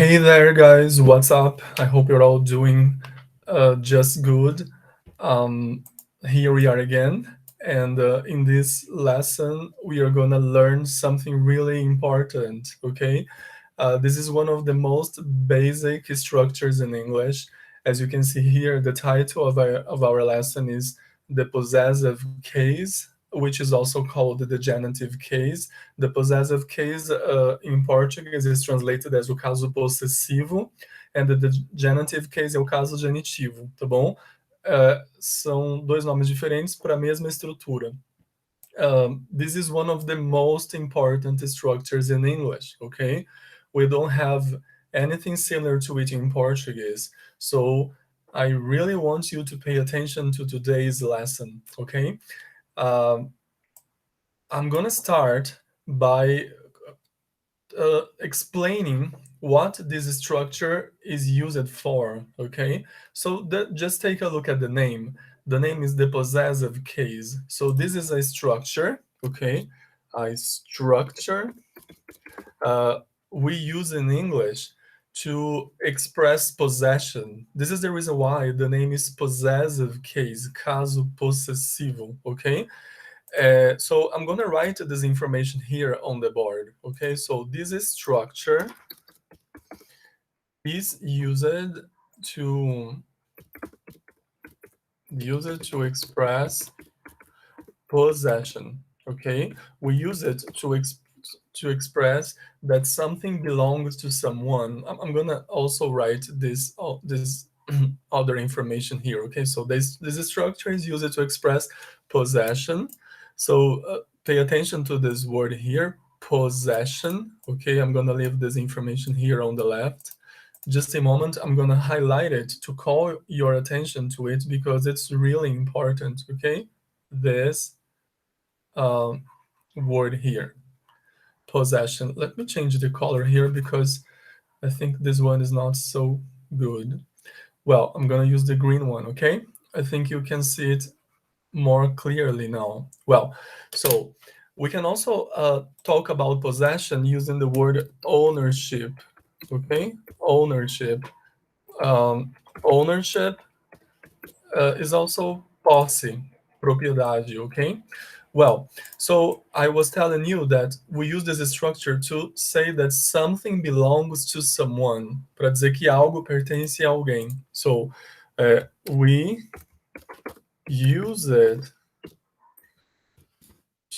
Hey there, guys. What's up? I hope you're all doing just good. Um, Here we are again. And in this lesson, we are going to learn something really important. Okay. This is one of the most basic structures in English. As you can see here, the title of our lesson is the possessive case, which is also called the genitive case. The possessive case in Portuguese is translated as o caso possessivo, and the genitive case é o caso genitivo, tá bom? São dois nomes diferentes para a mesma estrutura. This is one of the most important structures in English, okay? We don't have anything similar to it in Portuguese. So I really want you to pay attention to today's lesson, okay? Um, I'm gonna start by explaining what this structure is used for, okay? So just take a look at the name. The name is the possessive case. So this is a structure, okay? A structure uh, we use in English to express possession. This is the reason why the name is possessive case, caso possessivo, okay? So I'm gonna write this information here on the board, okay? So this structure is to express possession, okay? We use it to express that something belongs to someone. I'm gonna also write this other information here, okay? So this structure is used to express possession. So pay attention to this word here, possession, okay? I'm gonna leave this information here on the left. Just a moment, I'm gonna highlight it to call your attention to it because it's really important, okay? This word here, possession. Let me change the color here because I think this one is not so good. Well, I'm gonna use the green one, okay? I think you can see it more clearly now. Well, so we can also talk about possession using the word ownership, okay? Ownership. Um, Ownership is also posse, propriedade, okay? Well, so I was telling you that we use this structure to say that something belongs to someone, para dizer que algo pertence a alguém. So we use it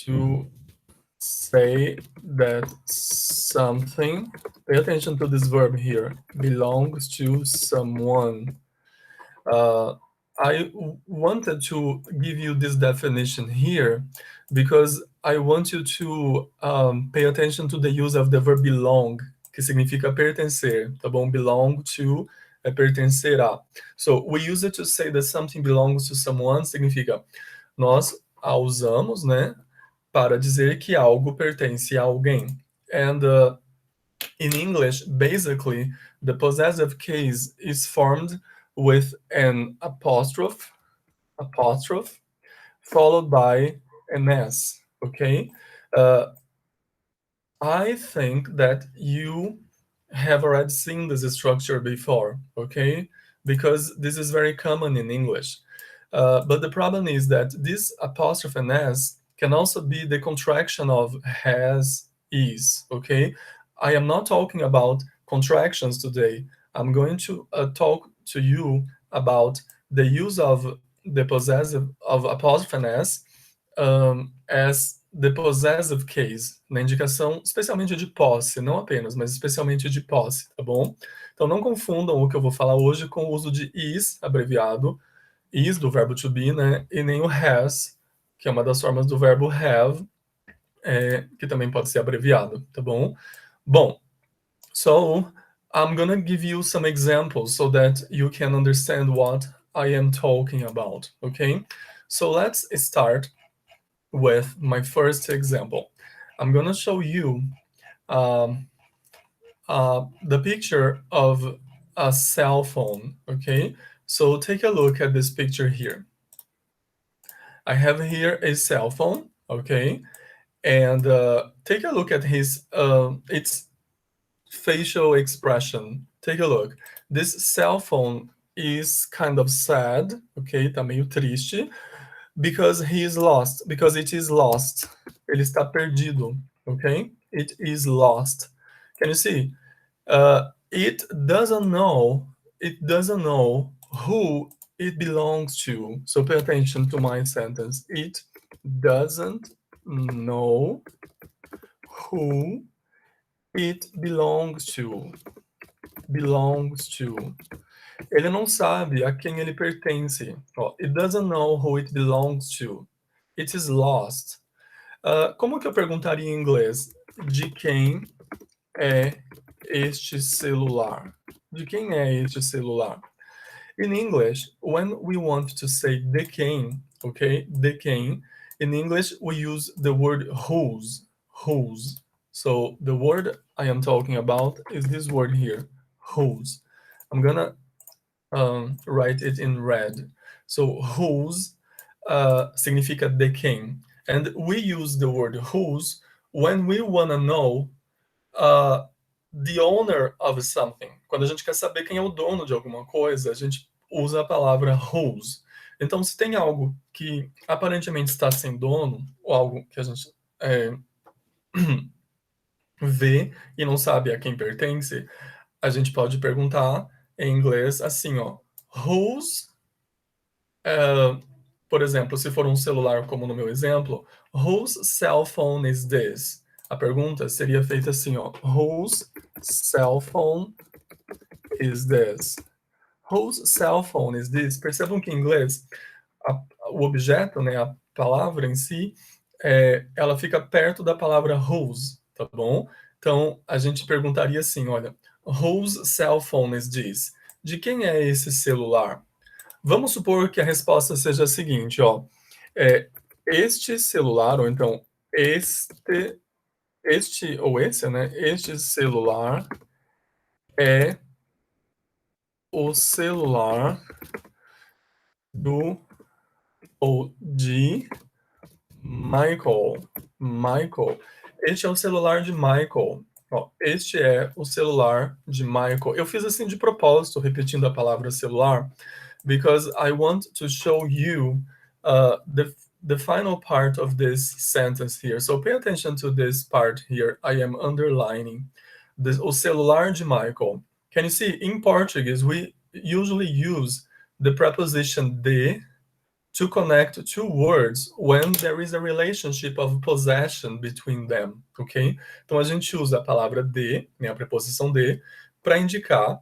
to say that something, pay attention to this verb here, belongs to someone. I wanted to give you this definition here because I want you to pay attention to the use of the verb belong, que significa pertencer, tá bom? Belong to é pertencer a. So we use it to say that something belongs to someone, significa nós a usamos, né, para dizer que algo pertence a alguém. And in English, basically, the possessive case is formed with an apostrophe, followed by an S. Okay, uh, I think that you have already seen this structure before. Okay, because this is very common in English. But the problem is that this apostrophe and S can also be the contraction of has, is, okay? I am not talking about contractions today. I'm going to talk to you about the use of the possessive of apostrophe and S as the possessive case, na indicação especialmente de posse, não apenas, mas especialmente de posse, tá bom? Então não confundam o que eu vou falar hoje com o uso de is, abreviado, is do verbo to be, né? E nem o has, que é uma das formas do verbo have, que também pode ser abreviado, tá bom? Bom, so I'm gonna give you some examples so that you can understand what I am talking about, okay? So let's start with my first example. I'm gonna show you the picture of a cell phone, okay? So take a look at this picture here. I have here a cell phone, okay? And take a look at his, it's facial expression. Take a look. This cell phone is kind of sad, ok? Tá meio triste. Because he is lost. Because it is lost. Ele está perdido, ok? It is lost. Can you see? It doesn't know. It doesn't know who it belongs to. So pay attention to my sentence. It doesn't know who it belongs to. Belongs to. Ele não sabe a quem ele pertence. Ó, it doesn't know who it belongs to. It is lost. Como que eu perguntaria em inglês? De quem é este celular? De quem é este celular? In English, when we want to say de quem, okay, de quem, in English we use the word whose, whose. So the word I am talking about is this word here, whose. I'm gonna write it in red. So whose significa de quem. And we use the word whose when we wanna know the owner of something. Quando a gente quer saber quem é o dono de alguma coisa, a gente usa a palavra whose. Então, se tem algo que aparentemente está sem dono, ou algo que a gente vê e não sabe a quem pertence, a gente pode perguntar em inglês assim, ó, whose, por exemplo, se for um celular como no meu exemplo, whose cell phone is this? A pergunta seria feita assim, ó, whose cell phone is this? Whose cell phone is this? Percebam que em inglês o objeto, né, a palavra em si, ela fica perto da palavra whose, tá bom? Então a gente perguntaria assim, olha, whose cell phone is this? De quem é esse celular? Vamos supor que a resposta seja a seguinte, ó, este celular, ou então este ou esse, né? Este celular é o celular do ou de Michael. Michael. Este é o celular de Michael. Ó, este é o celular de Michael. Eu fiz assim de propósito, repetindo a palavra celular, because I want to show you the final part of this sentence here. So pay attention to this part here. I am underlining o celular de Michael. Can you see? In Portuguese, we usually use the preposition de to connect two words when there is a relationship of possession between them, ok? Então a gente usa a palavra de, né, a preposição de, para indicar,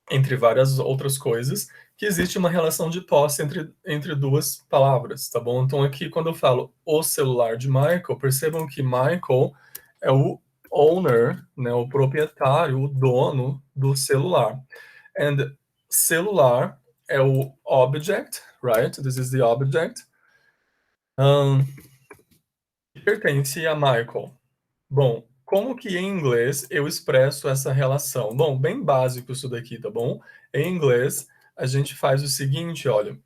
entre várias outras coisas, que existe uma relação de posse entre duas palavras, tá bom? Então aqui quando eu falo o celular de Michael, percebam que Michael é o owner, né, o proprietário, o dono do celular. And celular é o object, right? This is the object. Pertence a Michael. Bom, como que em inglês eu expresso essa relação? Bom, bem básico isso daqui, tá bom? Em inglês, a gente faz o seguinte, olha,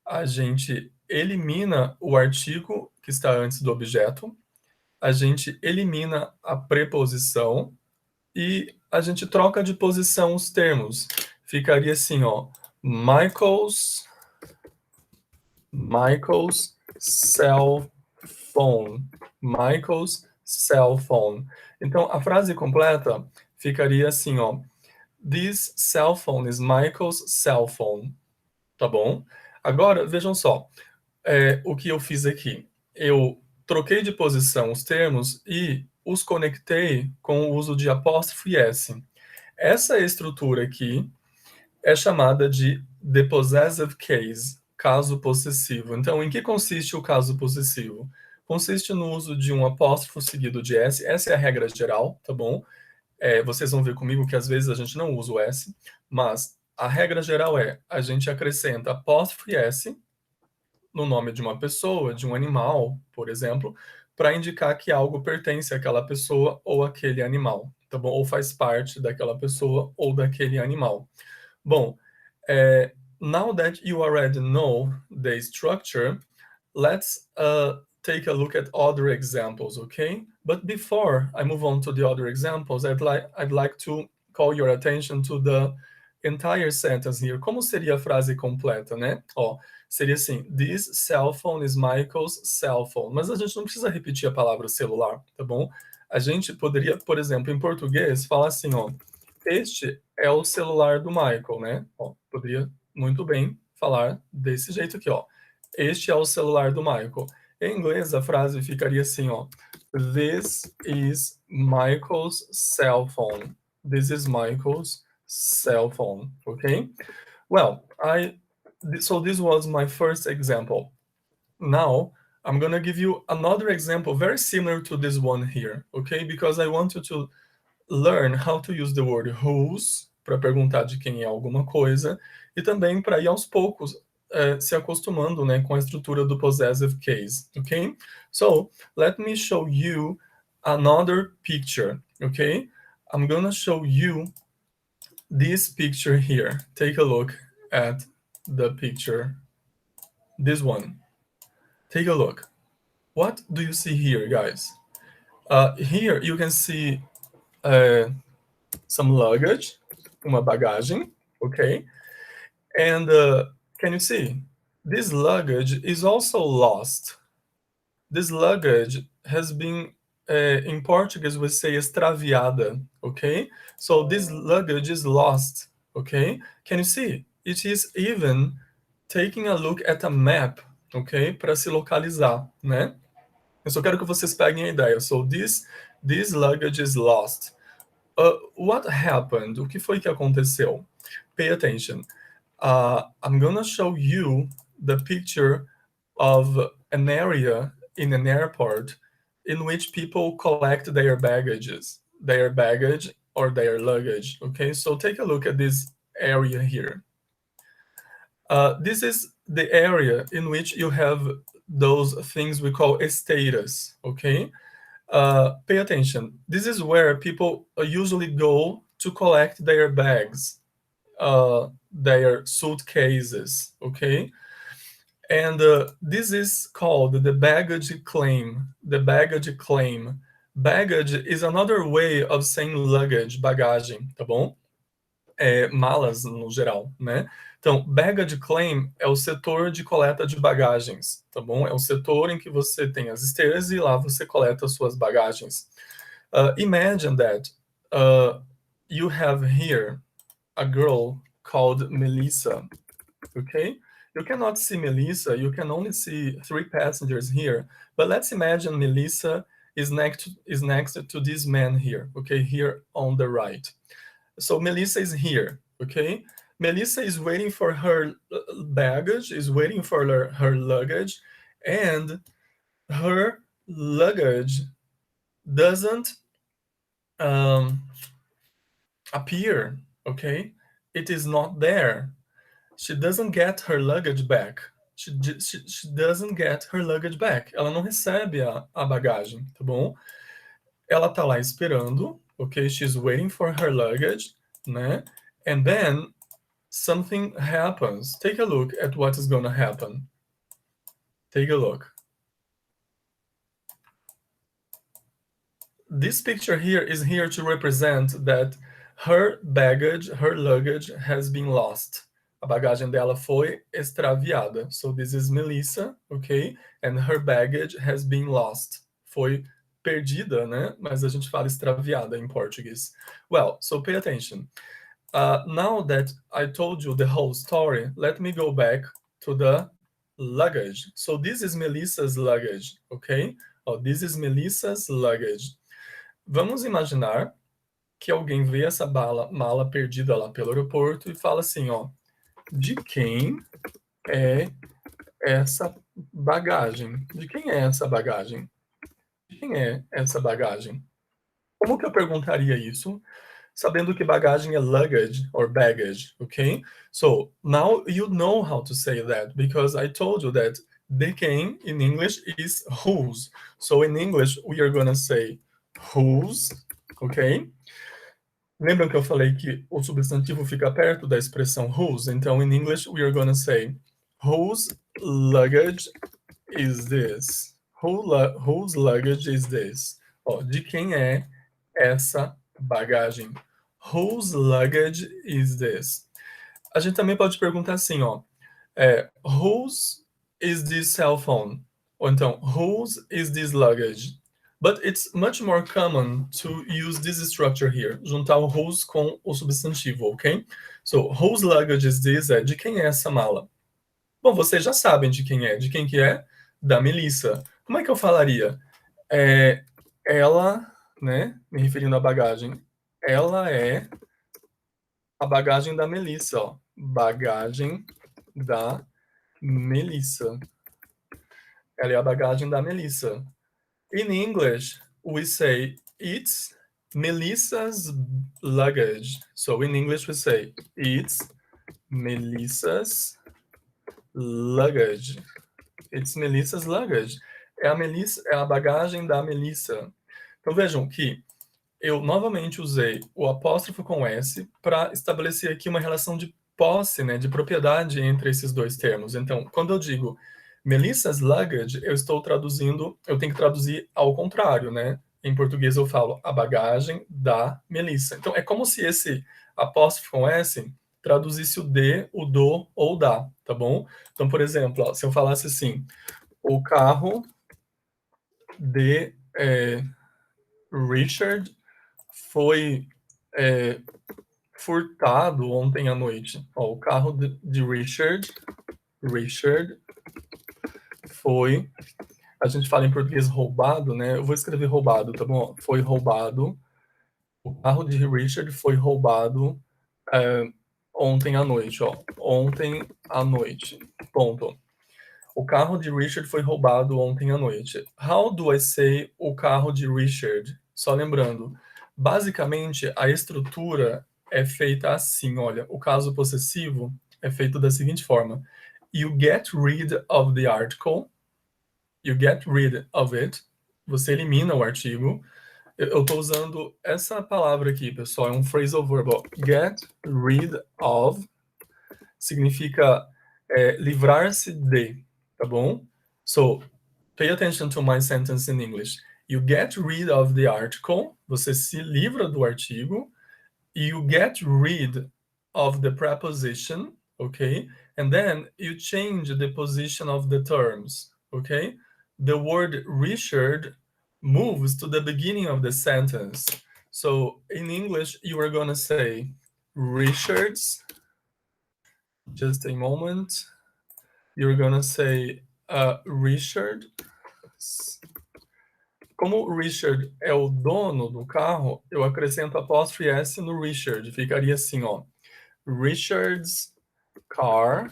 a gente elimina o artigo que está antes do objeto, a gente elimina a preposição e a gente troca de posição os termos. Ficaria assim, ó, Michael's cell phone. Michael's cell phone. Então, a frase completa ficaria assim, ó. This cell phone is Michael's cell phone. Tá bom? Agora, vejam só. O que eu fiz aqui. Eu troquei de posição os termos e os conectei com o uso de apóstrofo e S. Essa estrutura aqui é chamada de the possessive case, caso possessivo. Então, em que consiste o caso possessivo? Consiste no uso de um apóstrofo seguido de S. Essa é a regra geral, tá bom? Vocês vão ver comigo que às vezes a gente não usa o S, mas a regra geral é a gente acrescenta apóstrofo e S no nome de uma pessoa, de um animal, por exemplo, para indicar que algo pertence àquela pessoa ou àquele animal, tá bom? Ou faz parte daquela pessoa ou daquele animal. Bom, now that you already know the structure, let's take a look at other examples, okay? But before I move on to the other examples, I'd like to call your attention to the entire sentence here. Como seria a frase completa, né? Ó, seria assim: this cell phone is Michael's cell phone. Mas a gente não precisa repetir a palavra celular, tá bom? A gente poderia, por exemplo, em português, falar assim, ó: este é o celular do Michael, né? Ó, poderia muito bem falar desse jeito aqui, ó. Este é o celular do Michael. Em inglês, a frase ficaria assim, ó: this is Michael's cell phone. This is Michael's cell phone, okay? Well, so this was my first example. Now, I'm gonna give you another example very similar to this one here, okay? Because I want you to learn how to use the word whose para perguntar de quem é alguma coisa e também para ir aos poucos se acostumando, né, com a estrutura do possessive case, okay? So, let me show you another picture, okay? I'm gonna show you this picture here. Take a look at the picture. This one. Take a look. What do you see here, guys? Here you can see some luggage, uma bagagem, okay? And can you see? This luggage is also lost. This luggage has been, in Portuguese we say extraviada, okay? So this luggage is lost, okay? Can you see? It is even taking a look at a map, ok? Para se localizar, né? Eu só quero que vocês peguem a ideia. So this luggage is lost. What happened? O que foi que aconteceu? Pay attention. I'm gonna show you the picture of an area in an airport in which people collect their baggage or their luggage. Okay, so take a look at this area here. This is the area in which you have those things we call status. Okay, pay attention. This is where people usually go to collect their bags, their suitcases, okay? And this is called the baggage claim. The baggage claim. Baggage is another way of saying luggage, bagagem, tá bom? Malas no geral, né? Então, baggage claim é o setor de coleta de bagagens, tá bom? É o setor em que você tem as esteiras e lá você coleta as suas bagagens. Imagine that you have here a girl called Melissa, okay? You cannot see Melissa, you can only see 3 passengers here, but let's imagine Melissa is next to this man here, okay, here on the right. So Melissa is here, okay? Melissa is waiting for her baggage, is waiting for her luggage, and her luggage doesn't appear, okay? It is not there. She doesn't get her luggage back. She doesn't get her luggage back. Ela não recebe a bagagem, tá bom? Ela tá lá esperando, okay? She's waiting for her luggage, né? And then something happens. Take a look at what is gonna happen. Take a look. This picture here is here to represent that her baggage, her luggage has been lost. A bagagem dela foi extraviada. So this is Melissa, okay? And her baggage has been lost. Foi perdida, né? Mas a gente fala extraviada em português. Well, so pay attention. Now that I told you the whole story, let me go back to the luggage. So this is Melissa's luggage, okay? Oh, this is Melissa's luggage. Vamos imaginar que alguém vê essa mala perdida lá pelo aeroporto e fala assim, ó: de quem é essa bagagem? De quem é essa bagagem? De quem é essa bagagem? Como que eu perguntaria isso? Sabendo que bagagem é luggage or baggage, okay? So now you know how to say that because I told you that de quem in English is whose. So in English we are gonna say whose, okay? Lembram que eu falei que o substantivo fica perto da expressão whose? Então, in English, we are gonna say, whose luggage is this? Whose luggage is this? Ó, de quem é essa bagagem? Whose luggage is this? A gente também pode perguntar assim, ó. Whose is this cell phone? Ou então, whose is this luggage? But it's much more common to use this structure here. Juntar o whose com o substantivo, ok? So, whose luggage is this? De quem é essa mala? Bom, vocês já sabem de quem é. De quem que é? Da Melissa. Como é que eu falaria? Ela, né? Me referindo à bagagem. Ela é a bagagem da Melissa, ó. Bagagem da Melissa. Ela é a bagagem da Melissa. In English, we say it's Melissa's luggage. So in English, we say it's Melissa's luggage. It's Melissa's luggage. É a bagagem da Melissa. Então vejam que eu novamente usei o apóstrofo com S para estabelecer aqui uma relação de posse, né, de propriedade entre esses dois termos. Então, quando eu digo Melissa's luggage, eu estou traduzindo, eu tenho que traduzir ao contrário, né? Em português eu falo a bagagem da Melissa. Então, é como se esse apóstrofo com S traduzisse o de, o do ou da, tá bom? Então, por exemplo, ó, se eu falasse assim, o carro de Richard foi furtado ontem à noite. Ó, o carro de Richard foi, a gente fala em português roubado, né? Eu vou escrever roubado, tá bom? Foi roubado. O carro de Richard foi roubado ontem à noite, ó. Ontem à noite. Ponto. O carro de Richard foi roubado ontem à noite. How do I say o carro de Richard? Só lembrando, basicamente a estrutura é feita assim, olha, o caso possessivo é feito da seguinte forma: you get rid of the article, you get rid of it, você elimina o artigo. Eu estou usando essa palavra aqui, pessoal, é um phrasal verb. Get rid of significa livrar-se de, tá bom? So, pay attention to my sentence in English. You get rid of the article, você se livra do artigo. You get rid of the preposition, okay? And then you change the position of the terms, okay? The word Richard moves to the beginning of the sentence. So in English, you are going to say Richard's, just a moment. You're going to say Richard. Como o Richard é o dono do carro, eu acrescento apóstrofe S no Richard. Ficaria assim, ó. Richard's car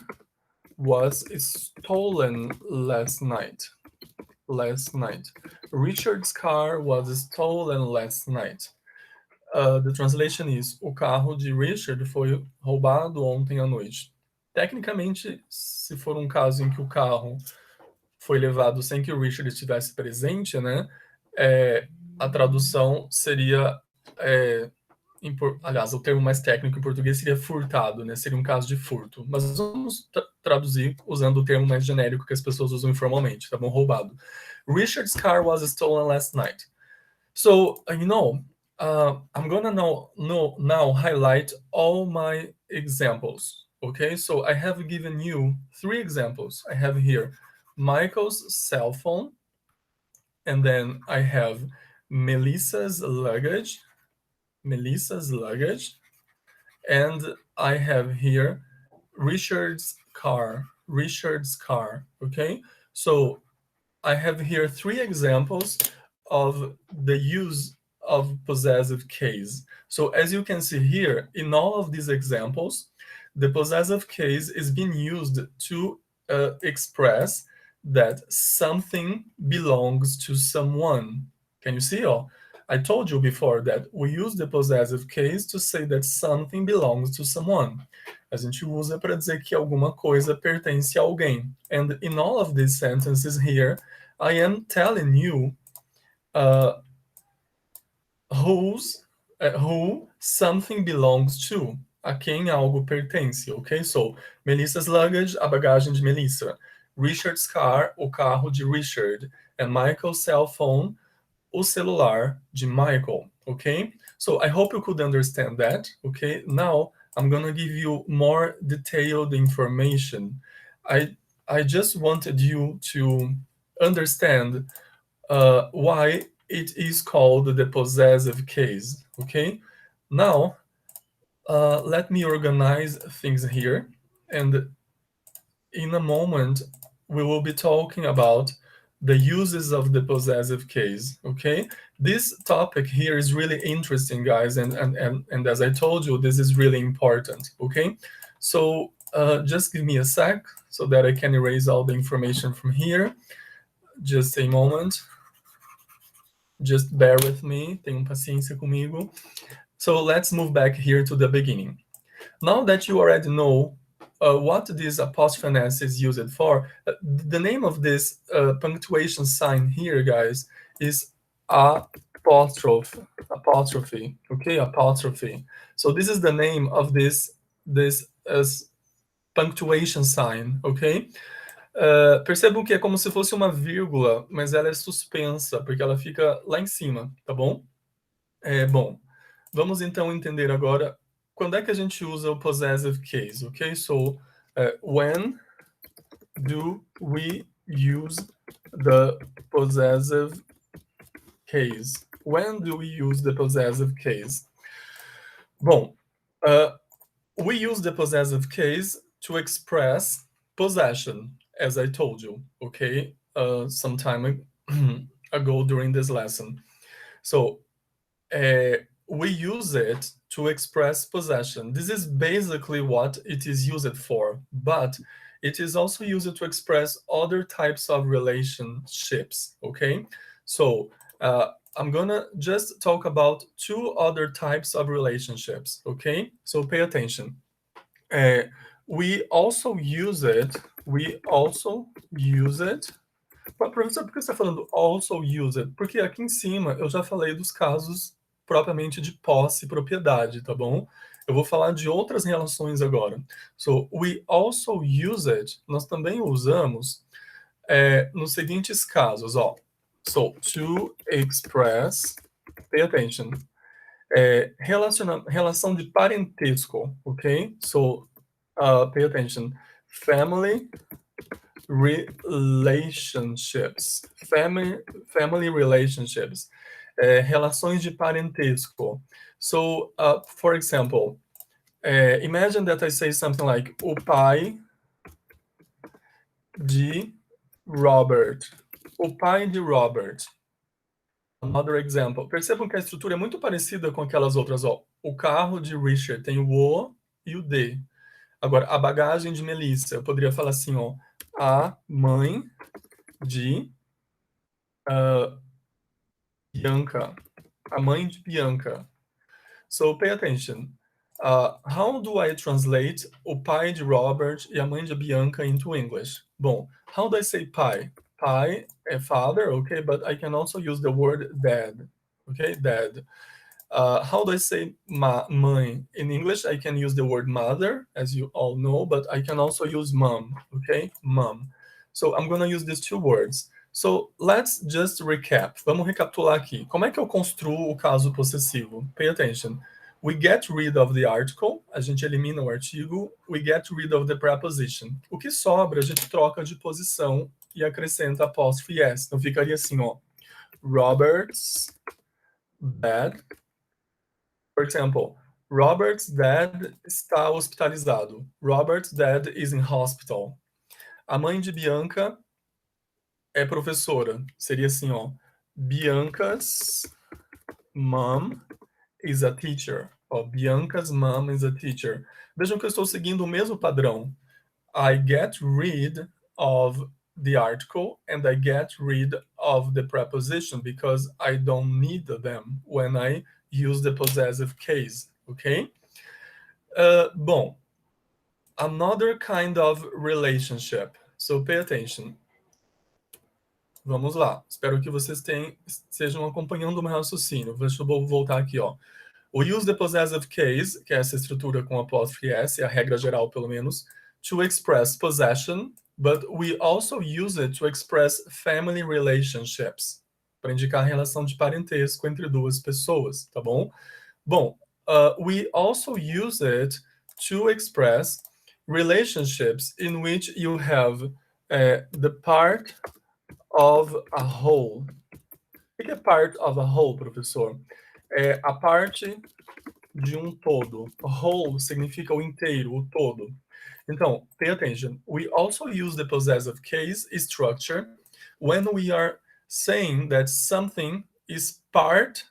was stolen last night. Last night. Richard's car was stolen last night. The translation is: o carro de Richard foi roubado ontem à noite. Tecnicamente, se for um caso em que o carro foi levado sem que o Richard estivesse presente, né? A tradução seria, aliás, o termo mais técnico em português seria furtado, né? Seria um caso de furto. Mas vamos traduzir usando o termo mais genérico que as pessoas usam informalmente, tá bom? Roubado. Richard's car was stolen last night. So, I'm gonna now highlight all my examples. Okay, so I have given you 3 examples. I have here Michael's cell phone, and then I have Melissa's luggage, and I have here Richard's car. Okay, so I have here 3 examples of the use of possessive case. So as you can see here, in all of these examples, the possessive case is being used to express that something belongs to someone. Can you see? I told you before that we use the possessive case to say that something belongs to someone. A gente usa para dizer que alguma coisa pertence a alguém. And in all of these sentences here, I am telling you who something belongs to, a quem algo pertence, ok? So, Melissa's luggage, a bagagem de Melissa. Richard's car, o carro de Richard. and Michael's cell phone, o celular de Michael, okay? So I hope you could understand that, okay? Now I'm gonna give you more detailed information. I just wanted you to understand why it is called the possessive case, okay? Now, let me organize things here, and in a moment, we will be talking about the uses of the possessive case, okay? This topic here is really interesting, guys, and as I told you, this is really important, okay? So just give me a sec so that I can erase all the information from here. Just a moment. Just bear with me, tenham paciência comigo. So let's move back here to the beginning. Now that you already know what this apostrophe s is used for, the name of this punctuation sign here, guys, is apostrophe, okay, apostrophe. So this is the name of this punctuation sign, okay? Percebam que é como se fosse uma vírgula, mas ela é suspensa, porque ela fica lá em cima, tá bom? Bom, vamos então entender agora quando é que a gente usa o possessive case, ok? So, when do we use the possessive case? When do we use the possessive case? Bom, we use the possessive case to express possession, as I told you, okay, some time ago during this lesson. So we use it to express possession. This is basically what it is used for, but it is also used to express other types of relationships, okay? So I'm gonna just talk about two other types of relationships, okay? So pay attention. We also use it. Professor, por que você está falando also use it? Porque aqui em cima eu já falei dos casos propriamente de posse e propriedade, tá bom? Eu vou falar de outras relações agora. So, we also use it, nós também usamos nos seguintes casos, ó. So, to express, pay attention, relação de parentesco, ok? So, pay attention, family relationships, family relationships, relações de parentesco. So, for example, imagine that I say something like o pai de Robert. O pai de Robert. Another example. Percebam que a estrutura é muito parecida com aquelas outras, ó. O carro de Richard tem o O e o D. Agora, a bagagem de Melissa, eu poderia falar assim, ó. A mãe de Bianca. A mãe de Bianca. So pay attention. How do I translate o pai de Robert e a mãe de Bianca into English? Bom, how do I say pai? Pai é father, okay, but I can also use the word dad, okay, dad. How do I say mãe? In English, I can use the word mother, as you all know, but I can also use mom, okay, mom. So I'm going to use these two words. So let's just recap. Vamos recapitular aqui. Como é que eu construo o caso possessivo? Pay attention. We get rid of the article, a gente elimina o artigo. We get rid of the preposition. O que sobra, a gente troca de posição e acrescenta apóstrofe s. Então ficaria assim, ó. Robert's dad. For example, Robert's dad está hospitalizado. Robert's dad is in hospital. A mãe de Bianca é professora. Seria assim, ó. Bianca's mom is a teacher. Ó, Bianca's mom is a teacher. Vejam que eu estou seguindo o mesmo padrão. I get rid of the article and I get rid of the preposition because I don't need them when I use the possessive case, okay? Bom, another kind of relationship. So pay attention. Vamos lá. Espero que vocês estejam acompanhando o meu raciocínio. Deixa eu voltar aqui, ó. O use the possessive case, que é essa estrutura com apóstrofe s, é a regra geral, pelo menos, to express possession, but we also use it to express family relationships, para indicar a relação de parentesco entre duas pessoas, tá bom? Bom, we also use it to express relationships in which you have the part of a whole. O que é part of a whole, professor? É a parte de um todo. Whole significa o inteiro, o todo. Então, pay attention. We also use the possessive case structure when we are saying that something is part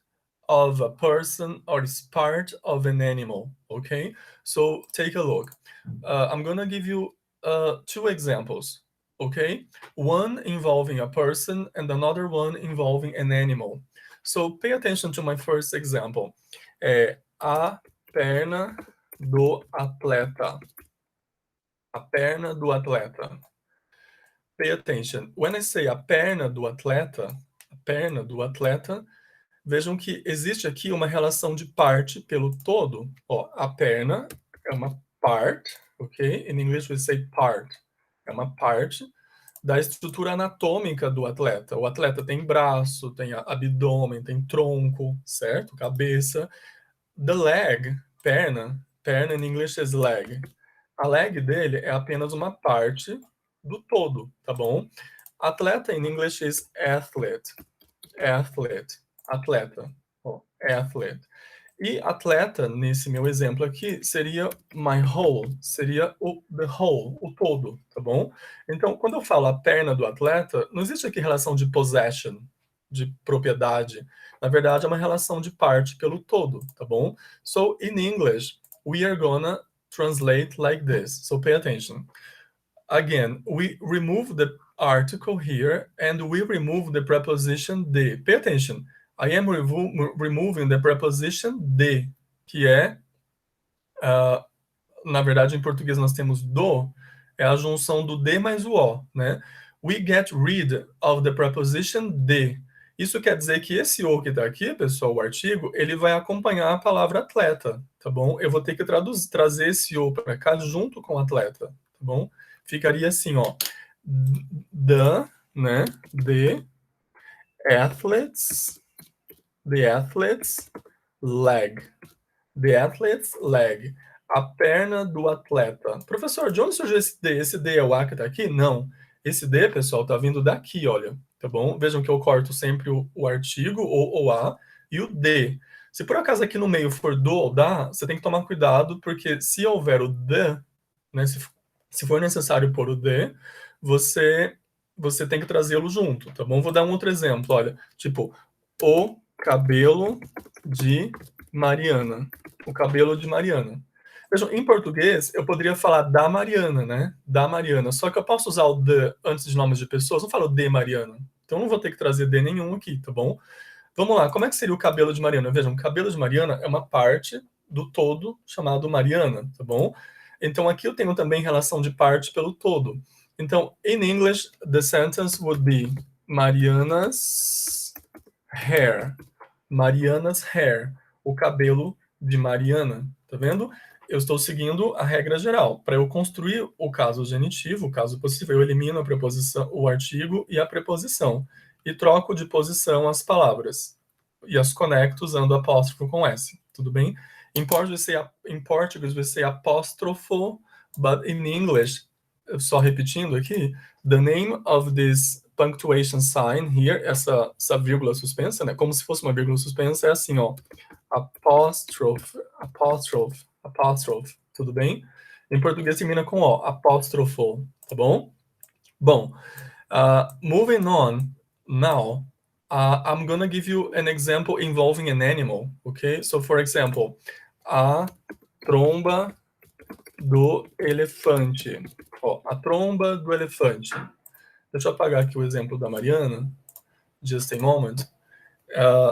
of a person or is part of an animal, okay? So take a look. I'm gonna give you two examples, okay? One involving a person and another one involving an animal. So pay attention to my first example. A perna do atleta. A perna do atleta. Pay attention. When I say a perna do atleta, vejam que existe aqui uma relação de parte pelo todo. Ó, a perna é uma part, ok? In English we say part. É uma parte da estrutura anatômica do atleta. O atleta tem braço, tem abdômen, tem tronco, certo? Cabeça. The leg, perna in English is leg. A leg dele é apenas uma parte do todo, tá bom? Atleta in English is athlete. Atleta. Oh, athlete. E atleta, nesse meu exemplo aqui, seria my whole, seria the whole, o todo, tá bom? Então, quando eu falo a perna do atleta, não existe aqui relação de possession, de propriedade. Na verdade, é uma relação de parte pelo todo, tá bom? So, in English, we are gonna translate like this. So, pay attention. Again, we remove the article here and we remove the preposition de. Pay attention. I am removing the preposition de, que é, na verdade, em português nós temos do, é a junção do de mais o o, né? We get rid of the preposition de. Isso quer dizer que esse o que está aqui, pessoal, o artigo, ele vai acompanhar a palavra atleta, tá bom? Eu vou ter que trazer esse o para cá junto com atleta, tá bom? Ficaria assim, ó, né, the athletes leg. The athlete's leg. A perna do atleta. Professor, de onde surgiu esse D? Esse D é o A que tá aqui? Não. Esse D, pessoal, tá vindo daqui, olha. Tá bom? Vejam que eu corto sempre o artigo, ou o A, e o D. Se por acaso aqui no meio for do ou da, você tem que tomar cuidado, porque se houver o D, né, se for necessário pôr o D, você tem que trazê-lo junto, tá bom? Vou dar um outro exemplo, olha. Tipo, o cabelo de Mariana. O cabelo de Mariana. Vejam, em português, eu poderia falar da Mariana, né? Da Mariana. Só que eu posso usar o the antes de nomes de pessoas, não falo de Mariana. Então não vou ter que trazer de nenhum aqui, tá bom? Vamos lá, como é que seria o cabelo de Mariana? Vejam, o cabelo de Mariana é uma parte do todo chamado Mariana, tá bom? Então aqui eu tenho também relação de parte pelo todo. Então, in English, the sentence would be Mariana's hair. Mariana's hair. O cabelo de Mariana, tá vendo? Eu estou seguindo a regra geral. Para eu construir o caso genitivo, o caso possível, eu elimino a preposição, o artigo e a preposição. E troco de posição as palavras. E as conecto usando apóstrofo com S. Tudo bem? In Portuguese, we say apóstrofo, but in English, só repetindo aqui, the name of this punctuation sign here, essa vírgula suspensa, né? Como se fosse uma vírgula suspensa, é assim, ó. Apóstrofe. Tudo bem? Em português termina com O, apóstrofo, tá bom? Bom, moving on, now, I'm gonna give you an example involving an animal, okay? So, for example, a tromba do elefante. Ó, a tromba do elefante. Deixa eu apagar aqui o exemplo da Mariana. Just a moment.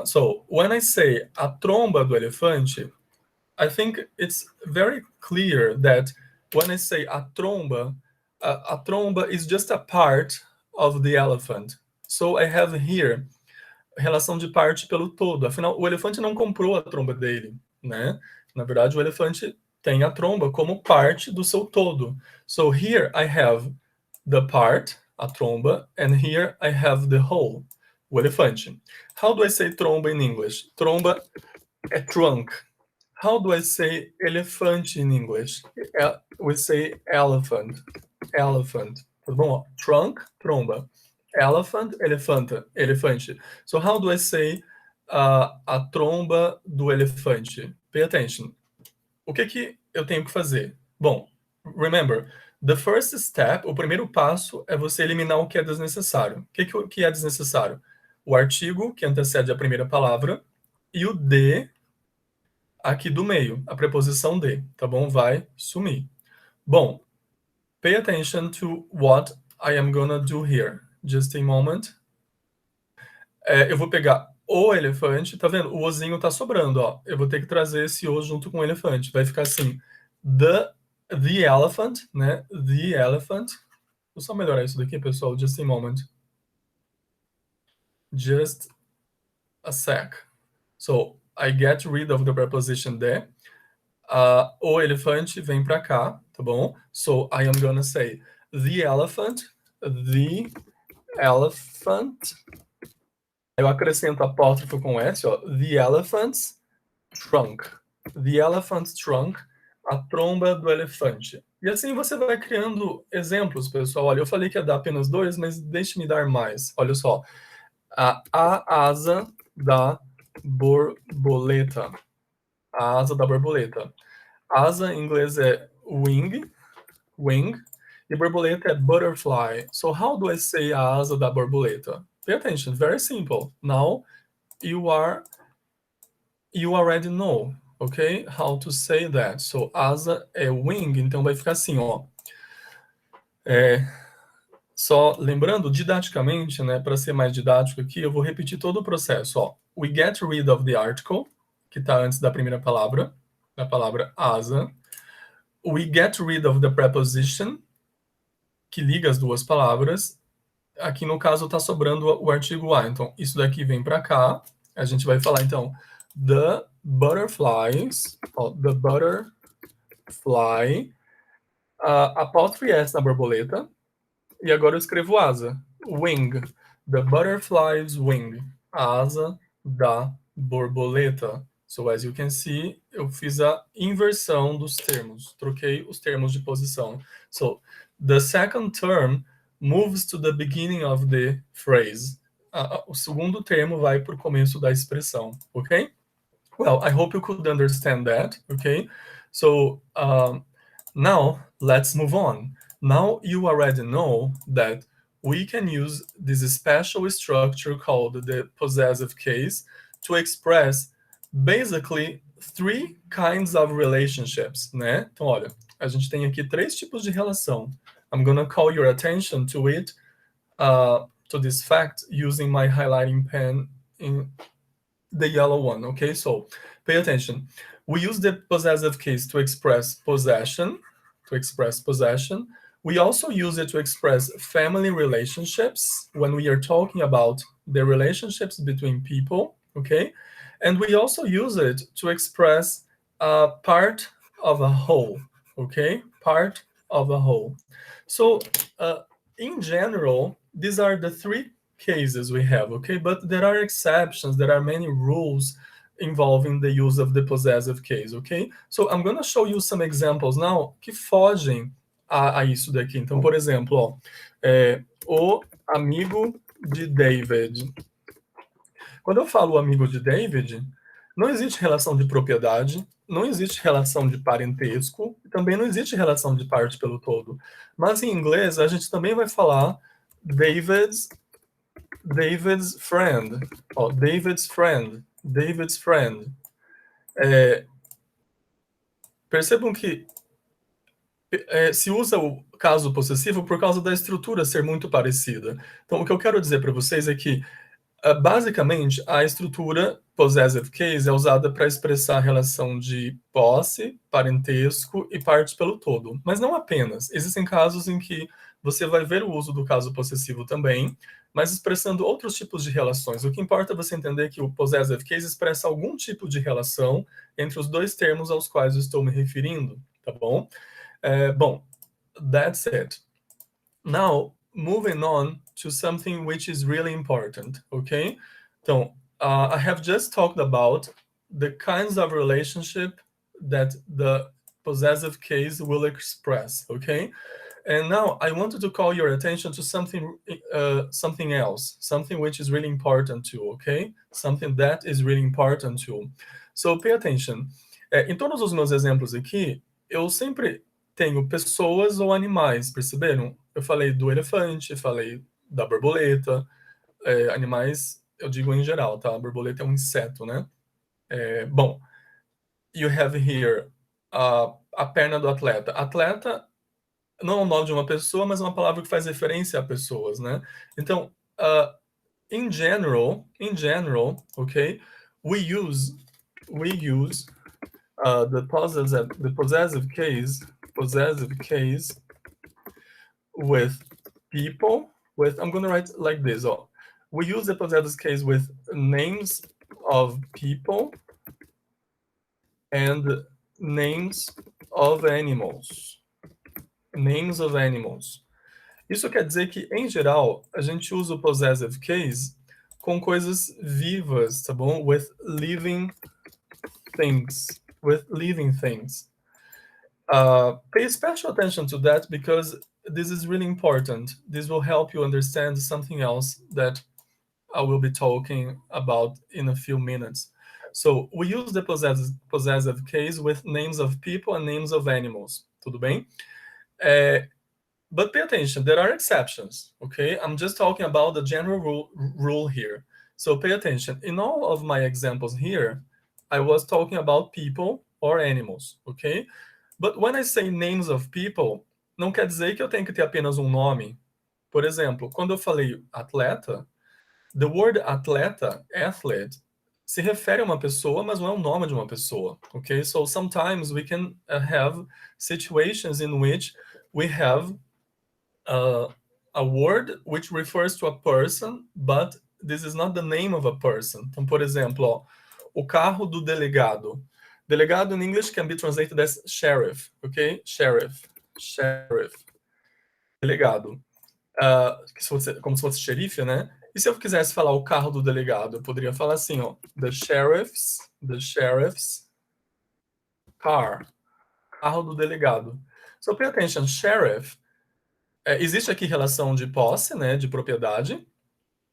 So, when I say a tromba do elefante, I think it's very clear that when I say a tromba is just a part of the elephant. So I have here relação de parte pelo todo. Afinal, o elefante não comprou a tromba dele, né? Na verdade, o elefante tem a tromba como parte do seu todo. So here I have the part, a tromba, and here I have the whole, o elefante. How do I say tromba in English? Tromba é trunk. How do I say elephant in English? We say elephant. Elephant. Tudo bom? Trunk, tromba. Elephant, elefanta, elefante. So how do I say a tromba do elefante? Pay attention. O que eu tenho que fazer? Bom, remember, the first step, o primeiro passo é você eliminar o que é desnecessário. O que é desnecessário? O artigo que antecede a primeira palavra e o de aqui do meio, a preposição de, tá bom? Vai sumir. Bom, pay attention to what I am gonna do here. Just a moment. Eu vou pegar o elefante, tá vendo? O ozinho tá sobrando, ó. Eu vou ter que trazer esse o junto com o elefante. Vai ficar assim, the elephant, né? The elephant. Vou só melhorar isso daqui, pessoal. Just a moment. Just a sec. So, I get rid of the preposition the. O elefante vem pra cá, tá bom? So, I am gonna say the elephant. Eu acrescento apóstrofo com S, ó. The elephant's trunk. The elephant's trunk. A tromba do elefante. E assim você vai criando exemplos, pessoal. Olha, eu falei que ia dar apenas 2, mas deixe-me dar mais. Olha só. A asa da borboleta. A asa da borboleta. Asa em inglês é wing. E borboleta é butterfly. So how do I say a asa da borboleta? Pay attention, very simple. Now you already know, ok? How to say that. So asa é wing, então vai ficar assim, ó. Só lembrando didaticamente, né, para ser mais didático aqui, eu vou repetir todo o processo, ó. We get rid of the article, que está antes da primeira palavra, da palavra asa. We get rid of the preposition, que liga as duas palavras. Aqui no caso está sobrando o artigo a, então isso daqui vem para cá. A gente vai falar então the butterflies, ó, the butterfly, apóstrofe S na borboleta, e agora eu escrevo asa, wing, the butterfly's wing, a asa da borboleta. So as you can see, eu fiz a inversão dos termos, troquei os termos de posição. So the second term moves to the beginning of the phrase. O segundo termo vai para o começo da expressão, ok? Well, I hope you could understand that, okay? So now let's move on. Now you already know that we can use this special structure called the possessive case to express basically 3 kinds of relationships, né? Então, olha, a gente tem aqui 3 tipos de relação. I'm gonna call your attention to it, to this fact, using my highlighting pen in the yellow one, okay? So, pay attention. We use the possessive case to express possession, We also use it to express family relationships when we are talking about the relationships between people, okay? And we also use it to express part of a whole, okay? Part of a whole. So, in general, these are the 3 cases we have, okay? But there are exceptions, there are many rules involving the use of the possessive case, okay? So I'm going to show you some examples now que fogem a isso daqui. Então, por exemplo, ó, o amigo de David. Quando eu falo amigo de David, não existe relação de propriedade, não existe relação de parentesco, também não existe relação de parte pelo todo. Mas em inglês, a gente também vai falar David's friend. Ó, David's friend. Percebam que se usa o caso possessivo por causa da estrutura ser muito parecida. Então, o que eu quero dizer para vocês é que, basicamente, a estrutura possessive case é usada para expressar a relação de posse, parentesco e parte pelo todo. Mas não apenas. Existem casos em que você vai ver o uso do caso possessivo também, mas expressando outros tipos de relações. O que importa é você entender que o possessive case expressa algum tipo de relação entre os dois termos aos quais eu estou me referindo, tá bom? Bom, that's it. Now, moving on to something which is really important, okay? Então, I have just talked about the kinds of relationship that the possessive case will express, okay? And now I wanted to call your attention to something else, something which is really important too, okay? Something that is really important too. So pay attention. Em todos os meus exemplos aqui, eu sempre tenho pessoas ou animais, perceberam? Eu falei do elefante, falei da borboleta, animais, eu digo em geral, tá? A borboleta é um inseto, né? Bom, you have here a perna do atleta. Atleta não é o nome de uma pessoa, mas é uma palavra que faz referência a pessoas, né? Então, in general, okay, we use the possessive case with people. I'm going to write like this. We use the possessive case with names of people and names of animals. Names of animals. Isso quer dizer que, em geral, a gente usa o possessive case com coisas vivas, tá bom? With living things. Pay special attention to that because this is really important. This will help you understand something else that I will be talking about in a few minutes. So, we use the possessive case with names of people and names of animals. Tudo bem? But pay attention, there are exceptions, okay? I'm just talking about the general rule here. So pay attention. In all of my examples here, I was talking about people or animals, okay? But when I say names of people, não quer dizer que eu tenho que ter apenas um nome. Por exemplo, quando eu falei atleta, the word atleta, athlete, se refere a uma pessoa, mas não é o nome de uma pessoa, okay? So sometimes we can have situations in which we have a word which refers to a person, but this is not the name of a person. Então, por exemplo, o carro do delegado. Delegado in English can be translated as sheriff, okay? Sheriff. Delegado. Como se fosse xerife, né? E se eu quisesse falar o carro do delegado, eu poderia falar assim, ó, the sheriff's car. Carro do delegado. So pay attention, sheriff. Existe aqui relação de posse, né, de propriedade,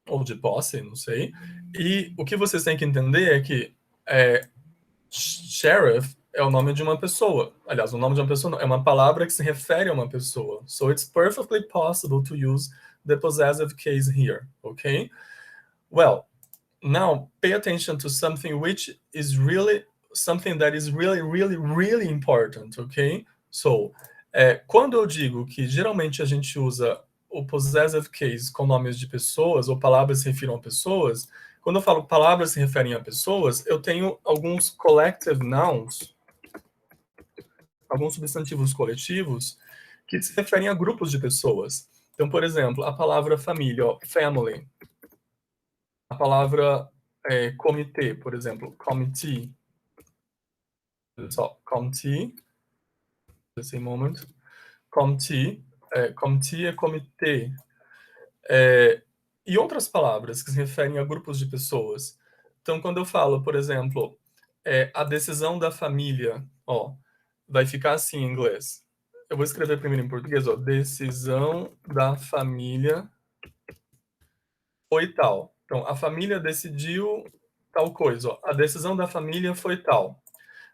ou de posse, não sei. E o que vocês têm que entender é que sheriff é o nome de uma pessoa. Aliás, o nome de uma pessoa não, é uma palavra que se refere a uma pessoa. So it's perfectly possible to use the possessive case here, okay? Well, now pay attention to something which is really something that is really, really, really important, okay? So, quando eu digo que geralmente a gente usa o possessive case com nomes de pessoas ou palavras se refiram a pessoas, quando eu falo palavras se referem a pessoas, eu tenho alguns collective nouns, alguns substantivos coletivos que se referem a grupos de pessoas. Então, por exemplo, a palavra família, ó, family. A palavra comitê, por exemplo, committee. Só, committee. Just a moment. Committee é comitê. E outras palavras que se referem a grupos de pessoas. Então, quando eu falo, por exemplo, a decisão da família, ó, vai ficar assim em inglês. Eu vou escrever primeiro em português, ó, decisão da família foi tal. Então, a família decidiu tal coisa, ó, a decisão da família foi tal.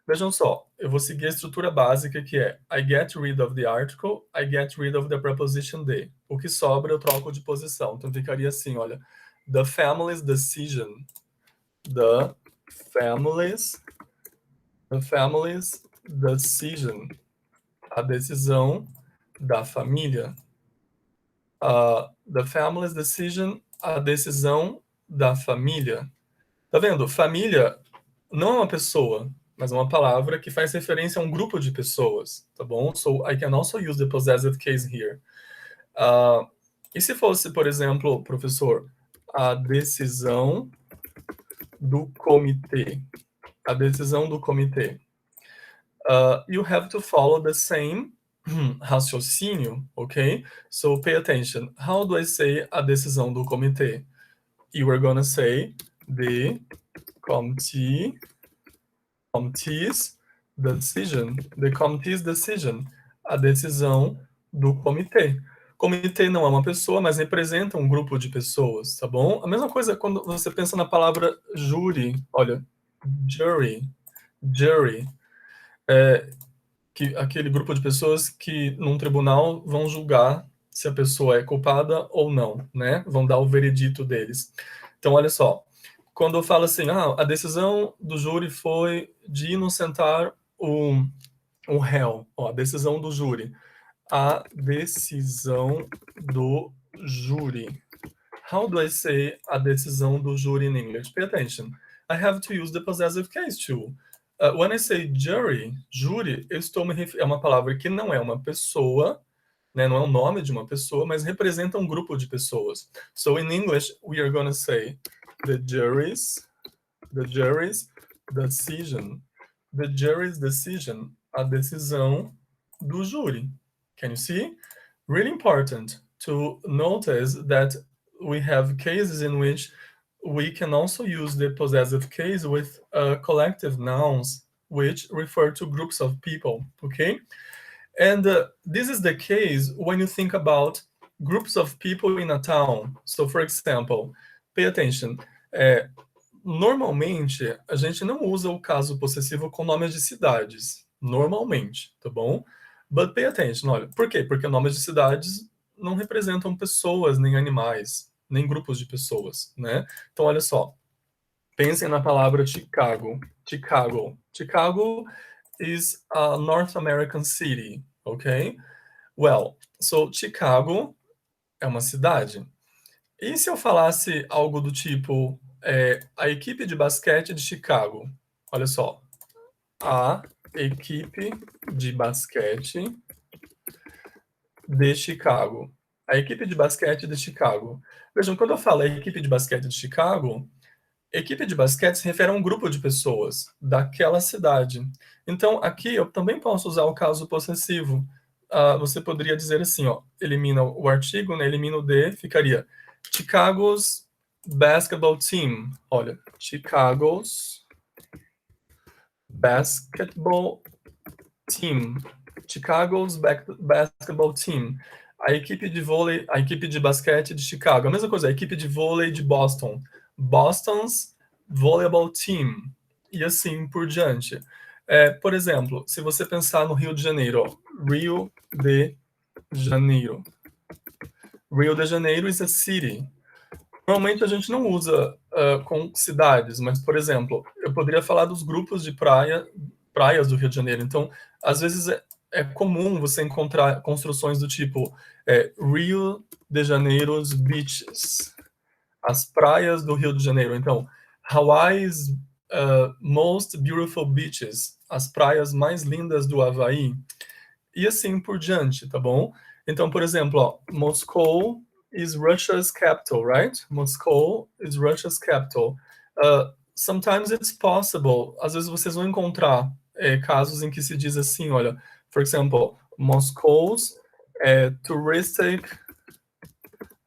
Vejam só, eu vou seguir a estrutura básica que é I get rid of the article, I get rid of the preposition the. O que sobra eu troco de posição. Então ficaria assim, olha, the family's decision. The family's decision. A decisão da família. The family's decision, a decisão da família. Tá vendo? Família não é uma pessoa, mas é uma palavra que faz referência a um grupo de pessoas, tá bom? So I can also use the possessive case here. E se fosse, por exemplo, professor, a decisão do comitê? A decisão do comitê. You have to follow the same raciocínio, ok? So pay attention. How do I say a decisão do comitê? You are gonna say the committee's decision. The committee's decision. A decisão do comitê. Comitê não é uma pessoa, mas representa um grupo de pessoas, tá bom? A mesma coisa quando você pensa na palavra júri. Olha, jury. Aquele grupo de pessoas que num tribunal vão julgar se a pessoa é culpada ou não, né? Vão dar o veredito deles. Então, olha só, quando eu falo assim, a decisão do júri foi de inocentar o réu, a decisão do júri. A decisão do júri. How do I say a decisão do júri in English? Pay attention. I have to use the possessive case too. When I say jury, júri, eu estou me referindo a uma palavra que não é uma pessoa, né, não é o nome de uma pessoa, mas representa um grupo de pessoas. So in English, we are going to say the jury's decision. The jury's decision, a decisão do júri. Can you see? Really important to notice that we have cases in which we can also use the possessive case with collective nouns, which refer to groups of people, okay? And this is the case when you think about groups of people in a town. So, for example, pay attention. Normalmente, a gente não usa o caso possessivo com nomes de cidades. Normalmente, tá bom? But pay attention, olha. Por quê? Porque nomes de cidades não representam pessoas, nem animais, nem grupos de pessoas, né? Então, olha só. Pensem na palavra Chicago. Chicago is a North American city, ok? Well, so Chicago é uma cidade. E se eu falasse algo do tipo a equipe de basquete de Chicago? Olha só. A equipe de basquete de Chicago. A equipe de basquete de Chicago. Vejam, quando eu falo a equipe de basquete de Chicago, equipe de basquete se refere a um grupo de pessoas daquela cidade. Então, aqui eu também posso usar o caso possessivo. Você poderia dizer assim, ó, elimina o artigo, né, elimina o de, ficaria Chicago's basketball team. Olha, Chicago's basketball team. Chicago's basketball team. A equipe de vôlei, a equipe de basquete de Chicago. A mesma coisa, a equipe de vôlei de Boston. Boston's volleyball team. E assim por diante. Por exemplo, se você pensar no Rio de Janeiro, ó, Rio de Janeiro. Rio de Janeiro is a city. Normalmente a gente não usa com cidades, mas, por exemplo, eu poderia falar dos grupos de praias do Rio de Janeiro. Então, às vezes é comum você encontrar construções do tipo Rio de Janeiro's beaches, as praias do Rio de Janeiro. Então, Hawaii's most beautiful beaches, as praias mais lindas do Havaí, e assim por diante, tá bom? Então, por exemplo, ó, Moscow is Russia's capital, right? Moscow is Russia's capital. Sometimes it's possible. Às vezes vocês vão encontrar casos em que se diz assim, olha, for example, Moscow's touristic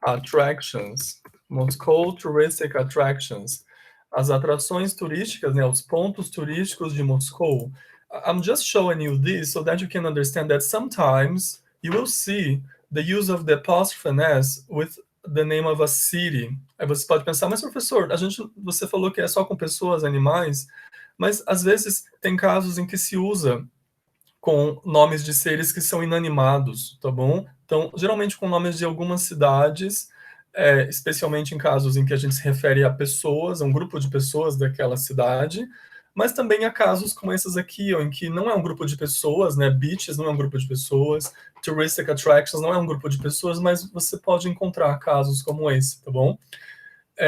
attractions. Moscow touristic attractions. As atrações turísticas, né, os pontos turísticos de Moscou. I'm just showing you this so that you can understand that sometimes you will see the use of the apostrophe s with the name of a city. Aí você pode pensar, mas professor, você falou que é só com pessoas, animais, mas às vezes tem casos em que se usa com nomes de seres que são inanimados, tá bom? Então, geralmente com nomes de algumas cidades, especialmente em casos em que a gente se refere a pessoas, a um grupo de pessoas daquela cidade, mas também há casos como esses aqui, ó, em que não é um grupo de pessoas, né? Beaches não é um grupo de pessoas, touristic attractions não é um grupo de pessoas, mas você pode encontrar casos como esse, tá bom?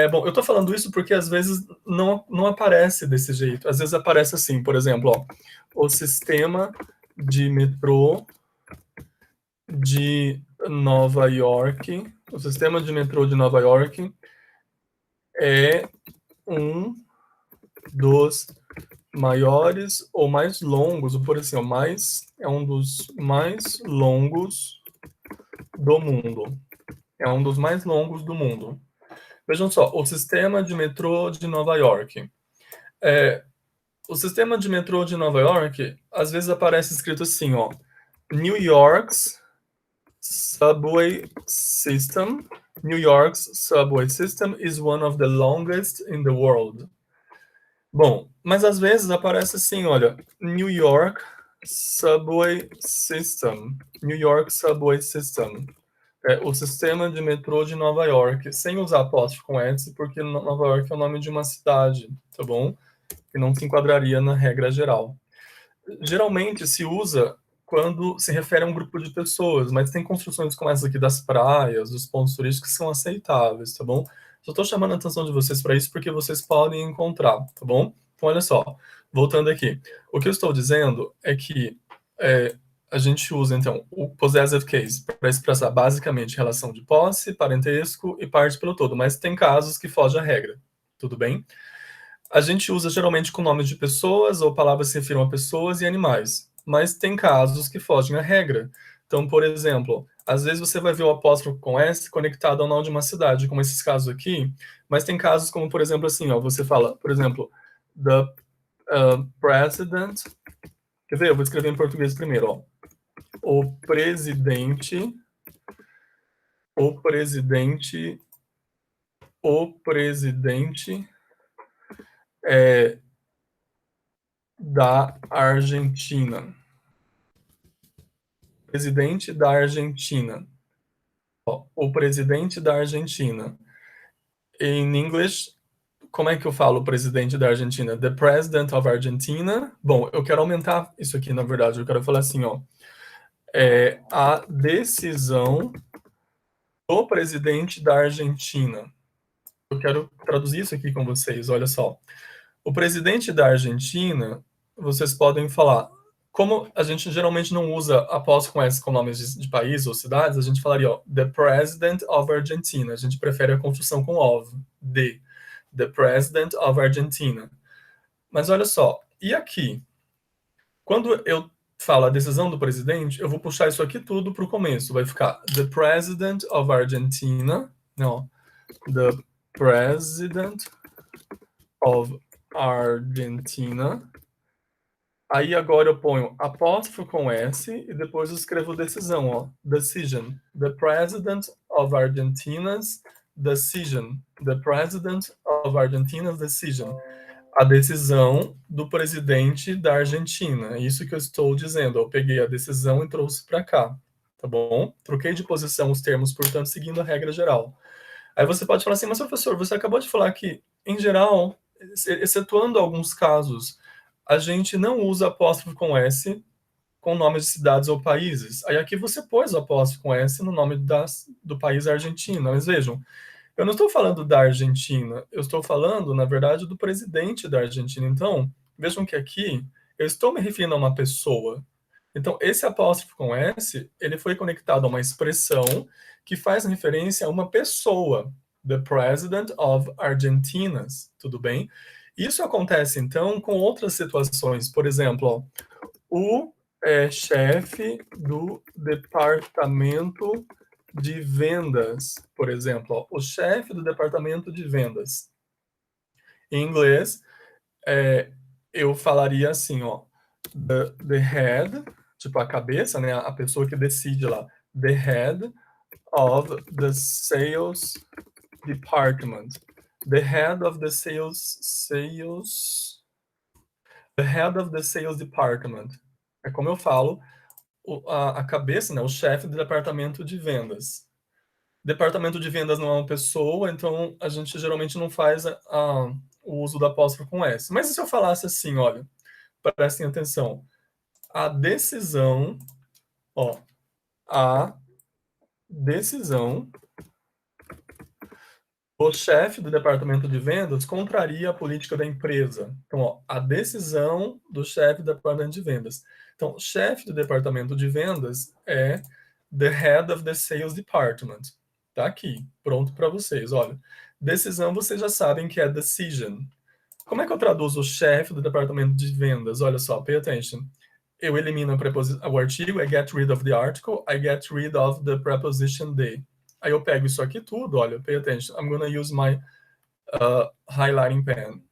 Bom, eu tô falando isso porque às vezes não aparece desse jeito. Às vezes aparece assim, por exemplo, ó, o sistema de metrô de Nova York O sistema de metrô de Nova York é um dos maiores ou mais longos, ou por assim, é um dos mais longos do mundo. É um dos mais longos do mundo. Vejam só, o sistema de metrô de Nova York. O sistema de metrô de Nova York, às vezes aparece escrito assim, ó, New York's subway system. New York's subway system is one of the longest in the world. Bom, mas às vezes aparece assim, olha, New York Subway System. New York Subway System. É o sistema de metrô de Nova York, sem usar apóstrofo com S, porque Nova York é o nome de uma cidade, tá bom? Que não se enquadraria na regra geral. Geralmente se usa quando se refere a um grupo de pessoas, mas tem construções como essa aqui das praias, dos pontos turísticos que são aceitáveis, tá bom? Só estou chamando a atenção de vocês para isso porque vocês podem encontrar, tá bom? Então, olha só, voltando aqui. O que eu estou dizendo é que a gente usa, então, o possessive case para expressar basicamente relação de posse, parentesco e parte pelo todo, mas tem casos que fogem à regra, tudo bem? A gente usa geralmente com nomes de pessoas ou palavras que se refiram a pessoas e animais, mas tem casos que fogem à regra. Então, por exemplo, às vezes você vai ver o apóstrofo com S conectado ao nome de uma cidade, como esses casos aqui, mas tem casos como, por exemplo, assim, ó, você fala, por exemplo, the president. Quer ver? Eu vou escrever em português primeiro, ó. O presidente, o presidente, o presidente da Argentina. Presidente da Argentina. Ó, o presidente da Argentina. Em inglês, como é que eu falo o presidente da Argentina? The President of Argentina. Bom, eu quero aumentar isso aqui, na verdade. Eu quero falar assim, ó. A decisão do presidente da Argentina. Eu quero traduzir isso aqui com vocês, olha só. O presidente da Argentina, vocês podem falar. Como a gente geralmente não usa após com S com nomes de país ou cidades, a gente falaria, ó, The President of Argentina. A gente prefere a construção com of, de. The President of Argentina. Mas olha só, e aqui? Quando eu falo a decisão do presidente, eu vou puxar isso aqui tudo para o começo. Vai ficar The President of Argentina. Não, The President of Argentina. Aí agora eu ponho apóstrofo com S e depois eu escrevo decisão, ó. Decision. The President of Argentina's decision. The President of Argentina's decision. A decisão do presidente da Argentina. É isso que eu estou dizendo. Eu peguei a decisão e trouxe para cá. Tá bom? Troquei de posição os termos, portanto, seguindo a regra geral. Aí você pode falar assim, mas professor, você acabou de falar que, em geral, excetuando alguns casos, a gente não usa apóstrofo com S com nomes de cidades ou países. Aí aqui você pôs o apóstrofo com S no nome do país Argentina. Mas vejam, eu não estou falando da Argentina, eu estou falando, na verdade, do presidente da Argentina. Então, vejam que aqui eu estou me referindo a uma pessoa. Então, esse apóstrofo com S, ele foi conectado a uma expressão que faz referência a uma pessoa, the President of Argentina, tudo bem? Isso acontece, então, com outras situações. Por exemplo, o chefe do departamento de vendas, por exemplo. O chefe do departamento de vendas. Em inglês, eu falaria assim, ó, the head, tipo a cabeça, né, a pessoa que decide lá, the head of the sales department. The head of the the head of the sales department. É como eu falo, a cabeça, né, o chefe do departamento de vendas. Departamento de vendas não é uma pessoa, então a gente geralmente não faz o uso da apóstrofo com S. Mas e se eu falasse assim, olha, prestem atenção, a decisão, ó, a decisão do chefe do departamento de vendas contraria a política da empresa. Então, ó, a decisão do chefe do departamento de vendas. Então, chefe do departamento de vendas é the head of the sales department. Tá aqui, pronto para vocês. Olha, decisão vocês já sabem que é decision. Como é que eu traduzo o chefe do departamento de vendas? Olha só, pay attention. Eu elimino o artigo, I get rid of the article, I get rid of the preposition the. Aí eu pego isso aqui tudo, olha, pay attention. I'm gonna use my highlighting pen.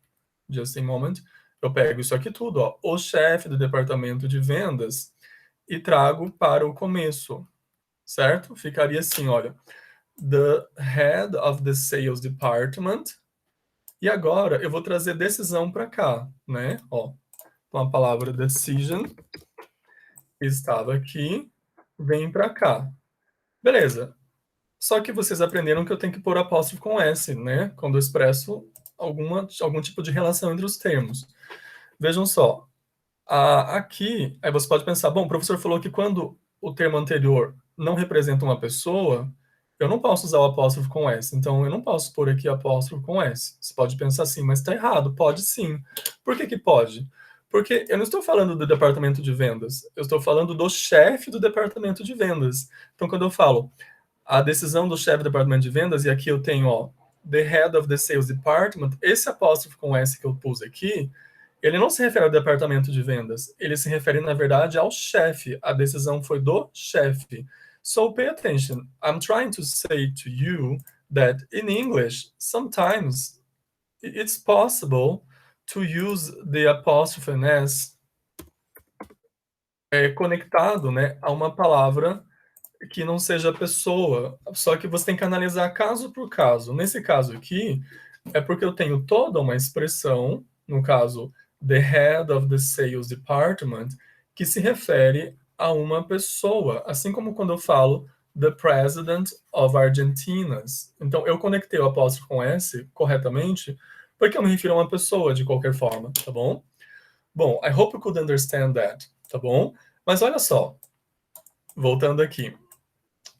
Just a moment. Eu pego isso aqui tudo, ó, o chefe do departamento de vendas, e trago para o começo, certo? Ficaria assim, olha, the head of the sales department. E agora eu vou trazer decisão para cá, né? Ó, com a palavra decision estava aqui, vem para cá. Beleza. Só que vocês aprenderam que eu tenho que pôr apóstrofo com S, né? Quando eu expresso algum tipo de relação entre os termos. Vejam só. Aqui, aí você pode pensar, bom, o professor falou que quando o termo anterior não representa uma pessoa, eu não posso usar o apóstrofo com S. Então, eu não posso pôr aqui apóstrofo com S. Você pode pensar assim, mas está errado. Pode sim. Por que que pode? Porque eu não estou falando do departamento de vendas. Eu estou falando do chefe do departamento de vendas. Então, quando eu falo a decisão do chefe do departamento de vendas, e aqui eu tenho, ó, the head of the sales department, esse apóstrofo com S que eu pus aqui, ele não se refere ao departamento de vendas, ele se refere, na verdade, ao chefe. A decisão foi do chefe. So pay attention. I'm trying to say to you that in English, sometimes it's possible to use the apostrophe S conectado, né, a uma palavra que não seja pessoa, só que você tem que analisar caso por caso. Nesse caso aqui, é porque eu tenho toda uma expressão, no caso, the head of the sales department, que se refere a uma pessoa, assim como quando eu falo the president of Argentinas. Então, eu conectei o apóstrofo com S corretamente, porque eu me refiro a uma pessoa de qualquer forma, tá bom? Bom, I hope you could understand that, tá bom? Mas olha só, voltando aqui.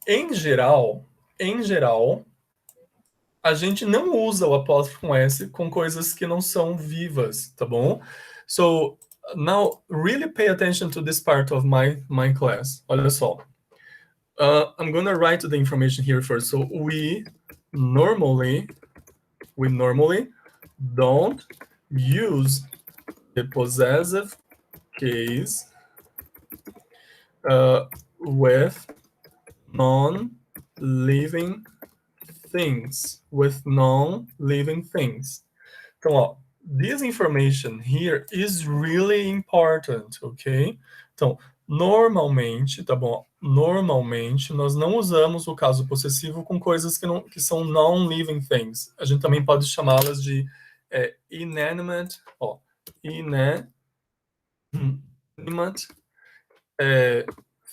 Em geral, a gente não usa o apóstrofo com S com coisas que não são vivas, tá bom? So, now, really pay attention to this part of my class. Olha só. I'm gonna write the information here first. So, we normally don't use the possessive case with non-living things. Então, ó, this information here is really important, ok? Então, normalmente, tá bom? Normalmente, nós não usamos o caso possessivo com coisas que são non-living things. A gente também pode chamá-las de inanimate, ó, inanimate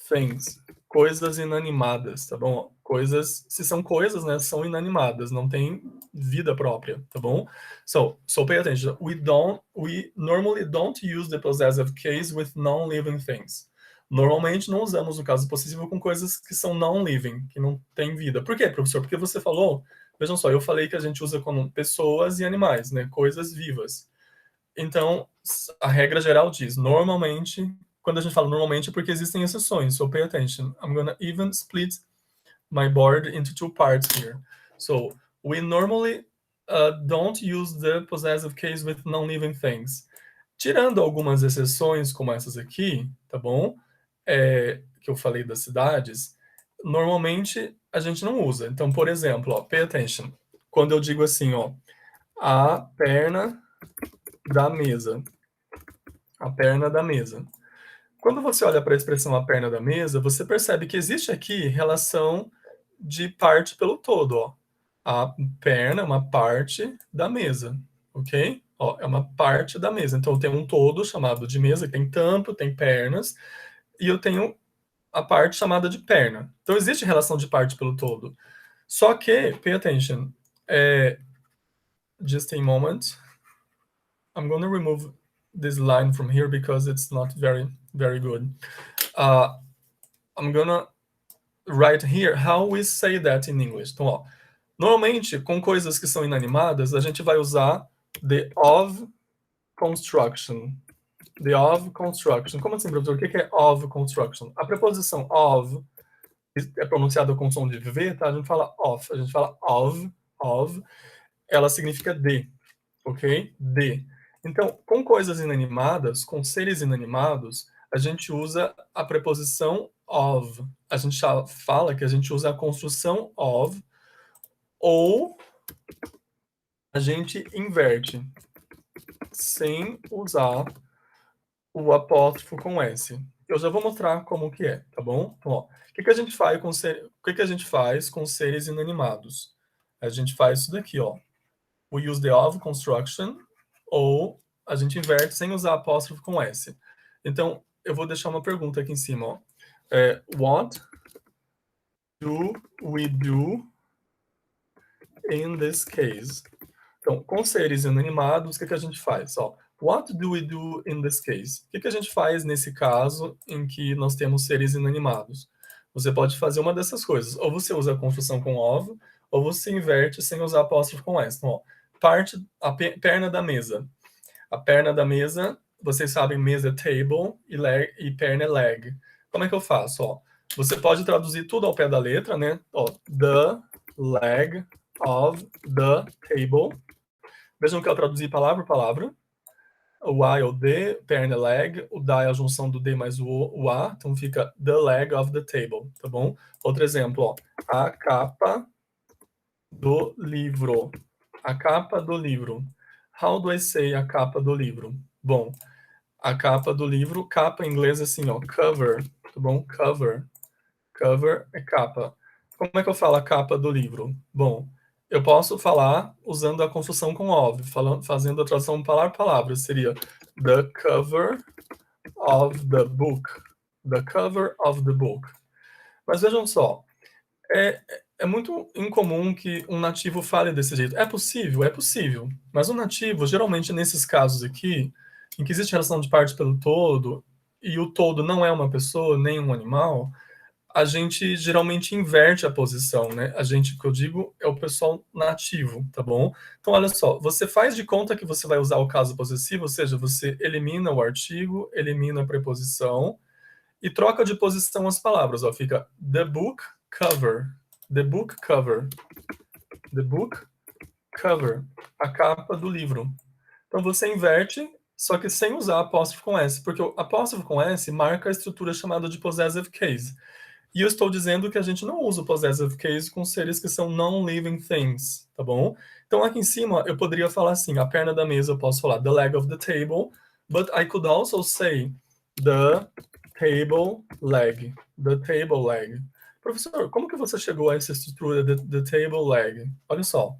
things, coisas inanimadas, tá bom? Coisas, se são coisas, né, são inanimadas, não tem vida própria, tá bom? So pay attention. We normally don't use the possessive case with non-living things. Normalmente não usamos o caso possessivo com coisas que são non-living, que não têm vida. Por quê, professor? Porque você falou, vejam só, eu falei que a gente usa com pessoas e animais, né, coisas vivas. Então, a regra geral diz, normalmente, quando a gente fala normalmente é porque existem exceções, so pay attention. I'm gonna even split my board into two parts here. So, we normally don't use the possessive case with non-living things. Tirando algumas exceções, como essas aqui, tá bom? Que eu falei das cidades, normalmente a gente não usa. Então, por exemplo, ó, pay attention. Quando eu digo assim, ó, a perna da mesa. A perna da mesa. Quando você olha para a expressão a perna da mesa, você percebe que existe aqui relação de parte pelo todo, ó. A perna é uma parte da mesa, ok? Ó, é uma parte da mesa. Então, eu tenho um todo chamado de mesa, que tem tampo, tem pernas, e eu tenho a parte chamada de perna. Então, existe relação de parte pelo todo. Só que, pay attention, just a moment. I'm going to remove this line from here because it's not very, very good. I'm going to write here how we say that in English. Então, ó, normalmente, com coisas que são inanimadas, a gente vai usar the of construction. The of construction. Como assim, professor? O que é of construction? A preposição of é pronunciado com som de V, tá? A gente fala of, a gente fala of, ela significa de, ok? De. Então, com coisas inanimadas, com seres inanimados, a gente usa a preposição of. A gente já fala que a gente usa a construção of, ou a gente inverte, sem usar o apóstrofo com S. Eu já vou mostrar como que é, tá bom? Então, ó, o que a gente faz com a gente faz com seres inanimados? A gente faz isso daqui, ó. We use the of construction, ou a gente inverte sem usar apóstrofo com S. Então, eu vou deixar uma pergunta aqui em cima, ó. What do we do in this case? Então, com seres inanimados, o que a gente faz? Ó, what do we do in this case? O que a gente faz nesse caso em que nós temos seres inanimados? Você pode fazer uma dessas coisas. Ou você usa a construção com of, ou você inverte sem usar apóstrofo com s. Então, ó, perna da mesa. A perna da mesa, vocês sabem, mesa é table e perna é leg. Como é que eu faço? Ó, você pode traduzir tudo ao pé da letra, né? Ó, the leg of the table. Vejam que eu traduzi palavra por palavra. O A é o D, perna é leg, o da é a junção do D mais o A, então fica the leg of the table, tá bom? Outro exemplo, ó, a capa do livro. A capa do livro. How do I say a capa do livro? Bom, a capa do livro, capa em inglês é assim, ó, cover, tá bom? Cover. Cover é capa. Como é que eu falo a capa do livro? Bom, eu posso falar usando a construção com of, fazendo a tradução palavra por palavra. Seria the cover of the book. The cover of the book. Mas vejam só, é, é muito incomum que um nativo fale desse jeito. É possível? É possível. Mas o nativo, geralmente nesses casos aqui, em que existe relação de parte pelo todo, e o todo não é uma pessoa nem um animal, a gente geralmente inverte a posição, né? A gente, que eu digo, é o pessoal nativo, tá bom? Então, olha só, você faz de conta que você vai usar o caso possessivo, ou seja, você elimina o artigo, elimina a preposição e troca de posição as palavras, ó. Fica the book cover, the book cover, the book cover, a capa do livro. Então, você inverte, só que sem usar apóstrofo com S, porque o apóstrofo com S marca a estrutura chamada de possessive case. E eu estou dizendo que a gente não usa o possessive case com seres que são non-living things, tá bom? Então aqui em cima eu poderia falar assim, a perna da mesa eu posso falar the leg of the table, but I could also say the table leg, the table leg. Professor, como que você chegou a essa estrutura the table leg? Olha só,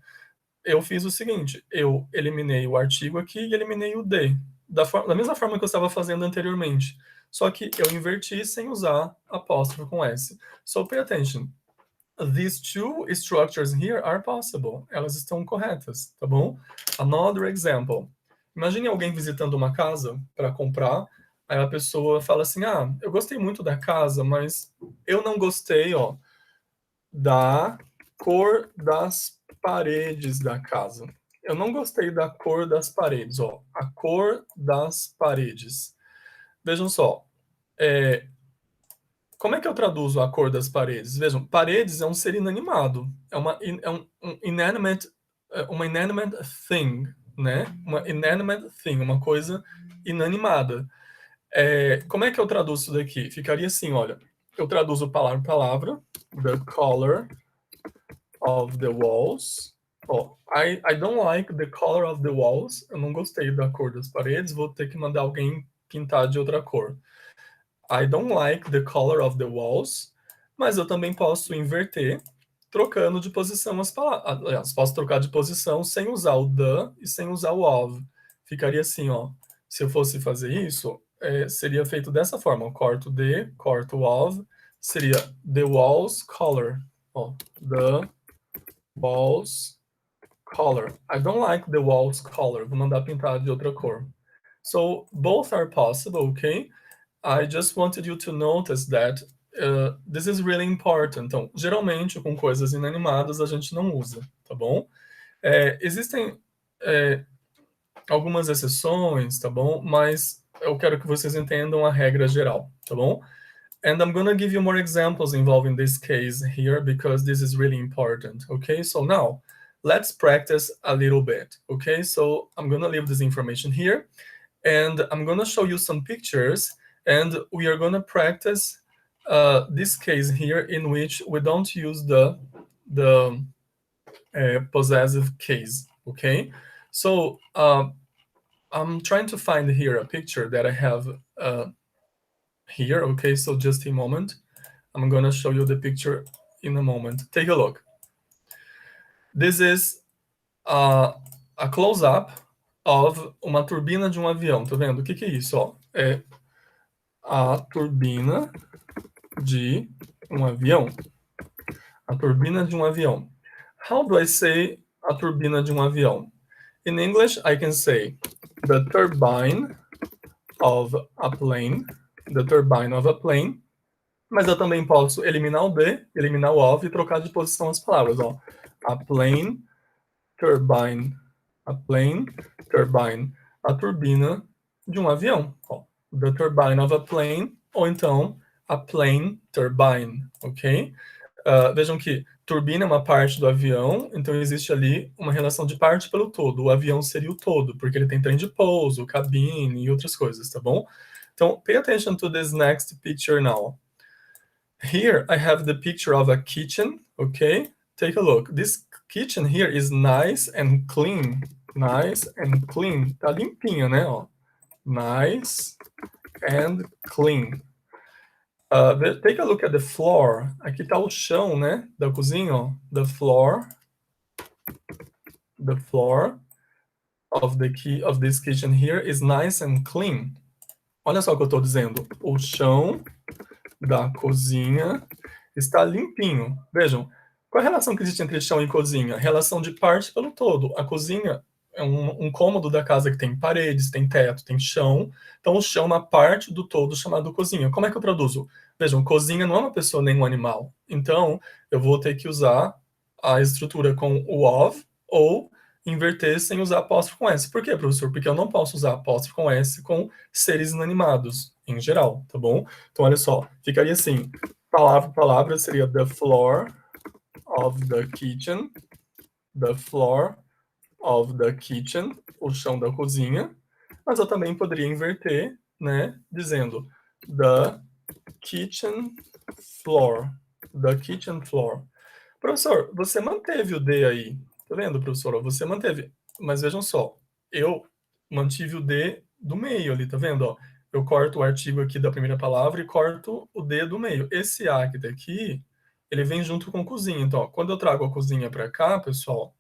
eu fiz o seguinte, eu eliminei o artigo aqui e eliminei o the, da mesma forma que eu estava fazendo anteriormente. Só que eu inverti sem usar apóstrofo com S. So pay attention. These two structures here are possible. Elas estão corretas, tá bom? Another example. Imagine alguém visitando uma casa para comprar, aí a pessoa fala assim: "Ah, eu gostei muito da casa, mas eu não gostei, ó, da cor das paredes da casa. Eu não gostei da cor das paredes, ó, a cor das paredes." Vejam só, como é que eu traduzo a cor das paredes? Vejam, paredes é um ser inanimado, uma inanimate thing, né? Uma inanimate thing, uma coisa inanimada. Como é que eu traduzo isso daqui? Ficaria assim, olha, eu traduzo palavra por palavra, the color of the walls. Oh, I don't like the color of the walls. Eu não gostei da cor das paredes, vou ter que mandar alguém pintar de outra cor. I don't like the color of the walls, mas eu também posso inverter, trocando de posição as palavras. Aliás, posso trocar de posição sem usar o the e sem usar o of. Ficaria assim, ó. Se eu fosse fazer isso, seria feito dessa forma. Eu corto the, corto o of, seria the walls color. Ó, the walls color. I don't like the walls color. Vou mandar pintar de outra cor. So both are possible, okay? I just wanted you to notice that this is really important. Então, geralmente com coisas inanimadas a gente não usa, tá bom? Existem algumas exceções, tá bom? Mas eu quero que vocês entendam a regra geral, tá bom? And I'm going to give you more examples involving this case here because this is really important. Okay, so now let's practice a little bit. Okay, so I'm going to leave this information here and I'm going to show you some pictures and we are going to practice this case here in which we don't use the possessive case. Okay, so I'm trying to find here a picture that I have here. Okay, so just a moment. I'm going to show you the picture in a moment. Take a look. This is a close-up of uma turbina de um avião. Tá vendo? O que é isso? Ó? É a turbina de um avião. A turbina de um avião. How do I say a turbina de um avião? In English, I can say the turbine of a plane. The turbine of a plane. Mas eu também posso eliminar o the, eliminar o of e trocar de posição as palavras. Ó. A plane, turbine. A plane, turbine. A turbina de um avião. Ó. The turbine of a plane, ou então a plane turbine, ok? Vejam que turbina é uma parte do avião, então existe ali uma relação de parte pelo todo. O avião seria o todo, porque ele tem trem de pouso, cabine e outras coisas, tá bom? Então, pay attention to this next picture now. Here I have the picture of a kitchen, okay? Take a look. This kitchen here is nice and clean. Nice and clean. Tá limpinho, né? Ó. Nice and clean. Take a look at the floor. Aqui tá o chão, né? Da cozinha, ó. The floor of this kitchen here is nice and clean. Olha só o que eu tô dizendo. O chão da cozinha está limpinho. Vejam, qual é a relação que existe entre chão e cozinha? Relação de parte pelo todo. A cozinha é um cômodo da casa que tem paredes, tem teto, tem chão. Então, o chão é uma parte do todo chamado cozinha. Como é que eu traduzo? Vejam, cozinha não é uma pessoa nem um animal. Então, eu vou ter que usar a estrutura com o of ou inverter sem usar apóstrofo com S. Por quê, professor? Porque eu não posso usar apóstrofo com S com seres inanimados, em geral, tá bom? Então, olha só, ficaria assim, palavra por palavra, seria the floor of the kitchen, the floor of the kitchen, o chão da cozinha, mas eu também poderia inverter, né, dizendo the kitchen floor, the kitchen floor. Professor, você manteve o D aí, tá vendo, professor? Você manteve, mas vejam só, eu mantive o D do meio ali, tá vendo? Ó, eu corto o artigo aqui da primeira palavra e corto o D do meio. Esse A que tá aqui, ele vem junto com cozinha. Então, ó, quando eu trago a cozinha para cá, pessoal,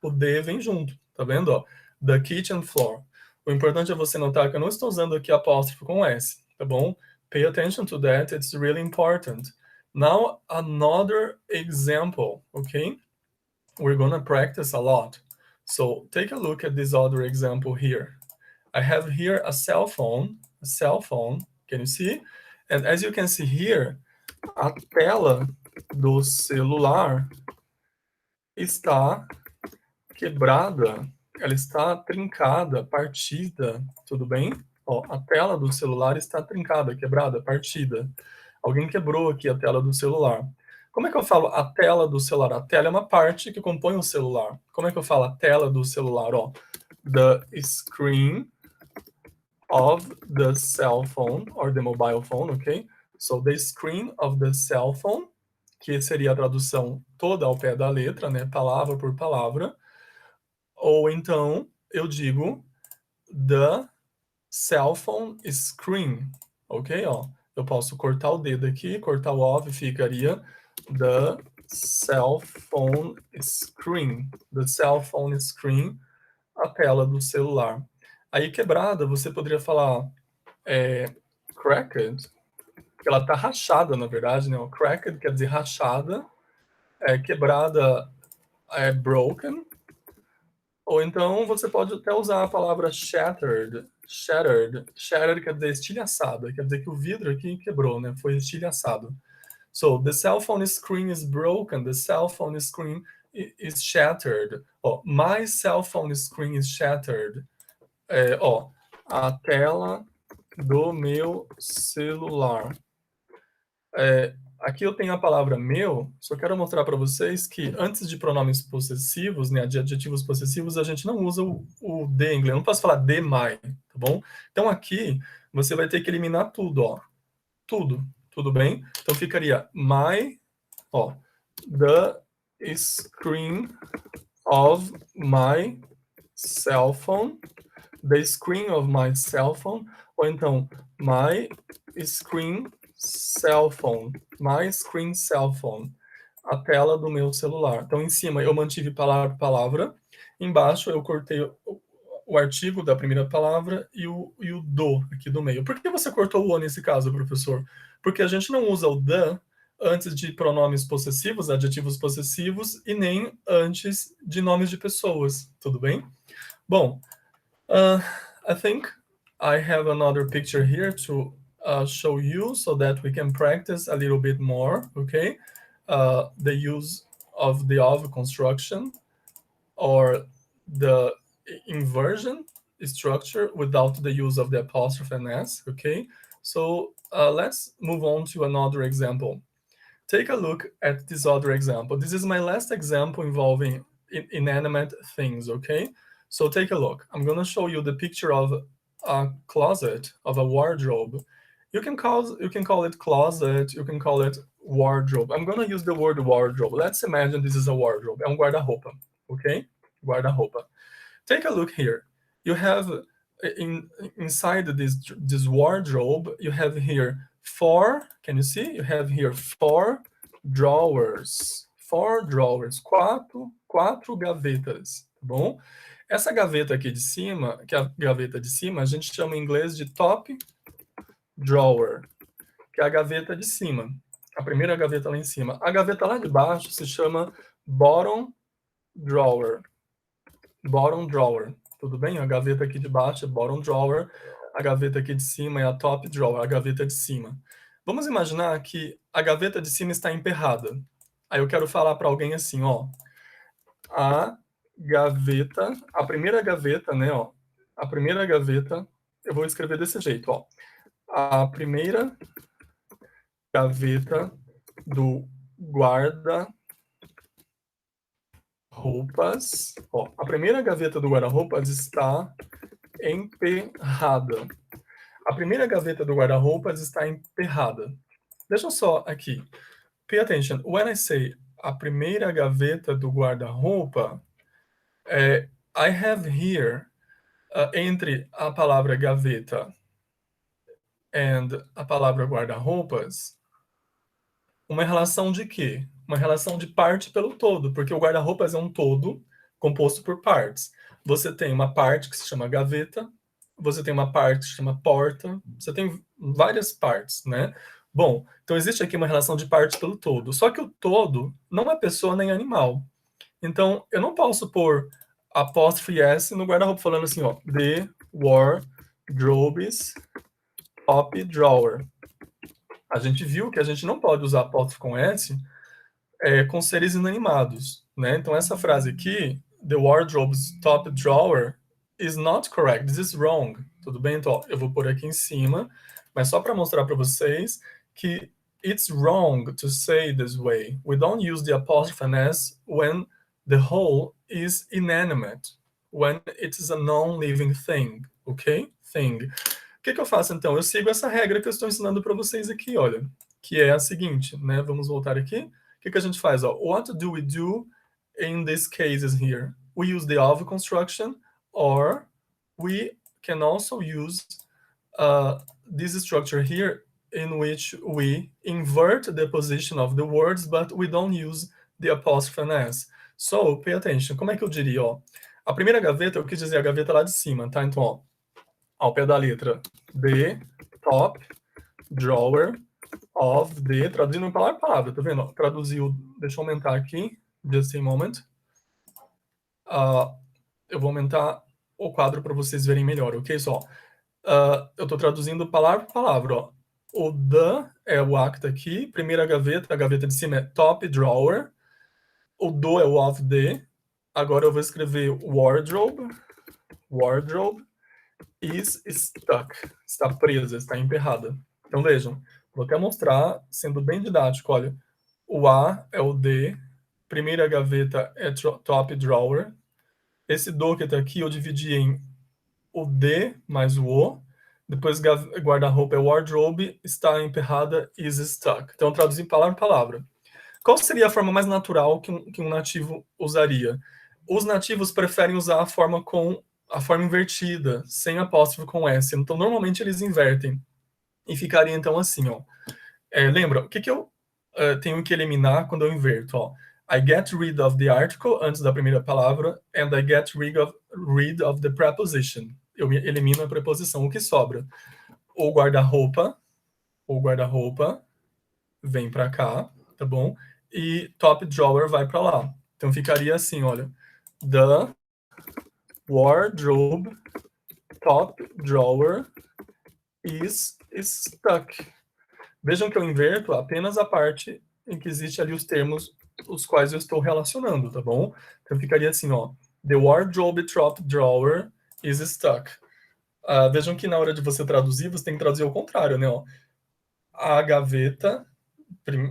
o D vem junto, tá vendo? Ó? The kitchen floor. O importante é você notar que eu não estou usando aqui apóstrofo com S, tá bom? Pay attention to that, it's really important. Now, another example, okay? We're gonna practice a lot. So take a look at this other example here. I have here a cell phone, can you see? And as you can see here, a tela do celular está quebrada, ela está trincada, partida, tudo bem? Ó, a tela do celular está trincada, quebrada, partida. Alguém quebrou aqui a tela do celular. Como é que eu falo a tela do celular? A tela é uma parte que compõe o celular. Como é que eu falo a tela do celular? Ó, the screen of the cell phone, or the mobile phone, ok? So, the screen of the cell phone, que seria a tradução toda ao pé da letra, né? Palavra por palavra. Ou então, eu digo the cell phone screen, ok? Ó, eu posso cortar o dedo aqui, cortar o off, ficaria the cell phone screen. The cell phone screen, a tela do celular. Aí, quebrada, você poderia falar cracked, porque ela tá rachada, na verdade, né? Cracked quer dizer rachada, quebrada é broken, ou então você pode até usar a palavra shattered. Shattered quer dizer estilhaçada, quer dizer que o vidro aqui quebrou, né? Foi estilhaçado. So, the cell phone screen is broken, the cell phone screen is shattered. Ó, my cell phone screen is shattered. Ó, a tela do meu celular Aqui eu tenho a palavra meu, só quero mostrar para vocês que antes de pronomes possessivos, né, de adjetivos possessivos, a gente não usa o de em inglês. Eu não posso falar de my, tá bom? Então aqui você vai ter que eliminar tudo, ó. Tudo bem? Então ficaria my, ó, the screen of my cell phone, the screen of my cell phone, ou então my screen cell phone, my screen cell phone, a tela do meu celular. Então, em cima eu mantive palavra por palavra, embaixo eu cortei o artigo da primeira palavra e o do aqui do meio. Por que você cortou o nesse caso, professor? Porque a gente não usa o the antes de pronomes possessivos, adjetivos possessivos, e nem antes de nomes de pessoas, tudo bem? Bom, I think I have another picture here to show you so that we can practice a little bit more, okay? The use of the of construction or the inversion structure without the use of the apostrophe and s, okay? So let's move on to another example. Take a look at this other example. This is my last example involving inanimate things, okay? So take a look. I'm going to show you the picture of a closet, of a wardrobe. You can call it closet, you can call it wardrobe. I'm going to use the word wardrobe. Let's imagine this is a wardrobe. É guarda-roupa, okay? Guarda-roupa. Take a look here. You have inside this wardrobe, you have here four, can you see? You have here four drawers. Four drawers, quatro gavetas, tá bom? Essa gaveta aqui de cima, que é a gaveta de cima, a gente chama em inglês de top drawer, que é a gaveta de cima. A primeira gaveta lá em cima. A gaveta lá de baixo se chama bottom drawer. Bottom drawer, tudo bem? A gaveta aqui de baixo é bottom drawer, a gaveta aqui de cima é a top drawer, a gaveta de cima. Vamos imaginar que a gaveta de cima está emperrada. Aí eu quero falar para alguém assim, ó, a gaveta, a primeira gaveta, né, ó, a primeira gaveta, eu vou escrever desse jeito, ó. A primeira gaveta do guarda-roupas, ó, a primeira gaveta do guarda-roupas está emperrada. A primeira gaveta do guarda-roupas está emperrada. Deixa só aqui. Pay attention. When I say a primeira gaveta do guarda-roupa, I have here, entre a palavra gaveta and a palavra guarda-roupas, uma relação de quê? Uma relação de parte pelo todo, porque o guarda-roupas é um todo composto por partes. Você tem uma parte que se chama gaveta, você tem uma parte que se chama porta, você tem várias partes, né? Bom, então existe aqui uma relação de parte pelo todo. Só que o todo não é pessoa nem animal. Então, eu não posso pôr apóstrofe S no guarda-roupa falando assim, ó, the wardrobes top drawer. A gente viu que a gente não pode usar apóstrofe com S com seres inanimados, né? Então, essa frase aqui, the wardrobe's top drawer, is not correct, this is wrong. Tudo bem? Então, ó, eu vou pôr aqui em cima, mas só para mostrar para vocês que it's wrong to say this way. We don't use the apostrophe and S when the whole is inanimate, when it is a non-living thing, ok? Thing. O que eu faço, então? Eu sigo essa regra que eu estou ensinando para vocês aqui, olha, que é a seguinte, né? Vamos voltar aqui. O que a gente faz? Ó? What do we do in these cases here? We use the of construction, or we can also use this structure here in which we invert the position of the words, but we don't use the apostrophe and s. So, pay attention. Como é que eu diria? Ó? A primeira gaveta, eu quis dizer a gaveta lá de cima, tá? Então, ó, ao pé da letra, the top drawer of the, traduzindo palavra por palavra, tá vendo? Traduziu, deixa eu aumentar aqui, just a moment. Eu vou aumentar o quadro para vocês verem melhor, ok? Só, eu estou traduzindo palavra por palavra, ó. O the é o acta aqui, primeira gaveta, a gaveta de cima é top drawer, o do é o of the, agora eu vou escrever wardrobe is stuck, está presa, está emperrada. Então vejam, Vou até mostrar, sendo bem didático, olha. O A é o D, primeira gaveta é top drawer. Esse do que tá aqui eu dividi em o D mais o O. Depois guarda-roupa é wardrobe, está emperrada, is stuck. Então traduzi palavra por palavra. Qual seria a forma mais natural que um nativo usaria? Os nativos preferem usar a forma invertida, sem apóstrofo com S. Então normalmente eles invertem. E ficaria então assim, ó. Lembra, o que eu tenho que eliminar quando eu inverto? Ó? I get rid of the article antes da primeira palavra and I get rid of the preposition. Eu elimino a preposição. O que sobra? O guarda-roupa vem para cá, tá bom? E top drawer vai para lá. Então ficaria assim, olha. The wardrobe top drawer is stuck. Vejam que eu inverto apenas a parte em que existe ali os termos os quais eu estou relacionando, tá bom? Então ficaria assim, ó. The wardrobe top drawer is stuck. Vejam que na hora de você traduzir, você tem que traduzir ao contrário, né? Ó. A gaveta,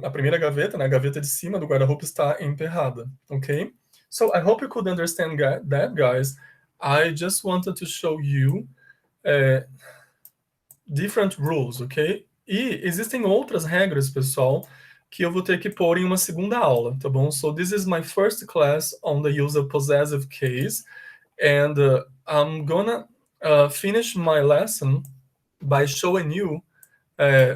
a primeira gaveta, né, a gaveta de cima do guarda-roupa está emperrada, ok? So I hope you could understand that, guys. I just wanted to show you different rules, ok? E existem outras regras, pessoal, que eu vou ter que pôr em uma segunda aula, tá bom? So this is my first class on the use of possessive case, and I'm gonna finish my lesson by showing you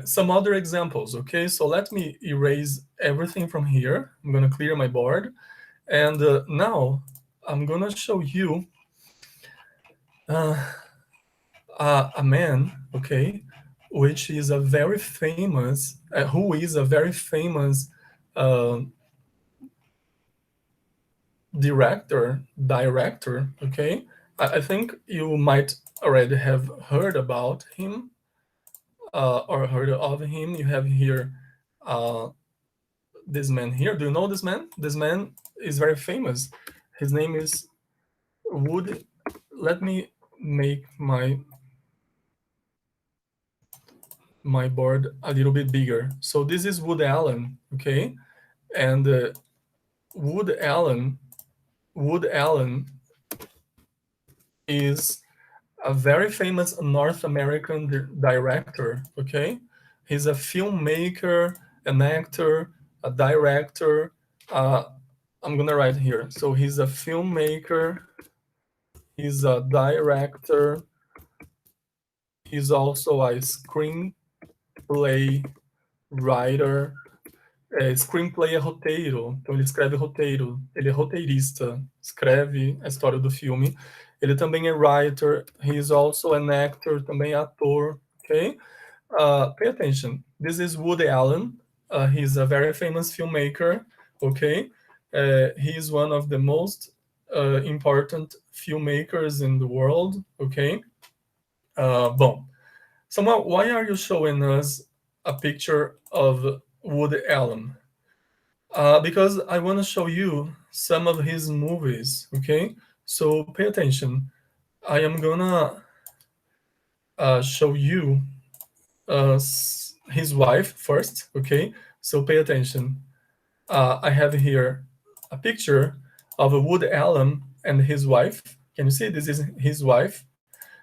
some other examples, okay? So let me erase everything from here. I'm gonna clear my board, and now I'm gonna show you a man, okay, which is a very famous, who is a very famous director, okay? I think you might already have heard about him or heard of him. You have here this man here. Do you know this man? This man is very famous. His name is Woody. Let me make my board a little bit bigger. So this is Woody Allen, okay? And Woody Allen is a very famous North American director, okay? He's a filmmaker, an actor, a director. I'm gonna write here. So he's a filmmaker, he's a director, he's also a screenplay writer. Screenplay é roteiro, então ele escreve roteiro, ele é roteirista, escreve a história do filme. Ele também é writer, he is also an actor, também é ator, ok? Pay attention. This is Woody Allen. He's a very famous filmmaker, okay? He is one of the most important filmmakers in the world, okay? Bom, Samuel, why are you showing us a picture of Woody Allen? Because I want to show you some of his movies, okay? So pay attention. I am gonna show you his wife first, okay? So pay attention. I have here a picture of Woody Allen and his wife. Can you see? This is his wife.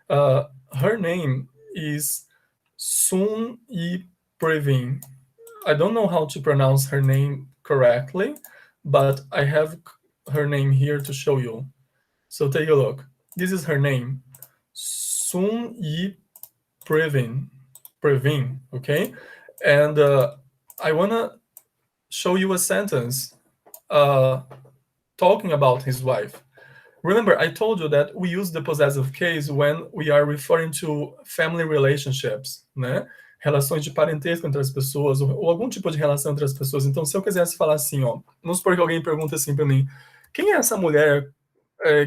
Her name is Sun Yi Previn. I don't know how to pronounce her name correctly, but I have her name here to show you. So take a look. This is her name, Sun Yi Previn, okay? And I wanna show you a sentence talking about his wife. Remember, I told you that we use the possessive case when we are referring to family relationships, né? Relações de parentesco entre as pessoas, ou algum tipo de relação entre as pessoas. Então, se eu quisesse falar assim, ó, vamos supor que alguém pergunta assim para mim, quem é essa mulher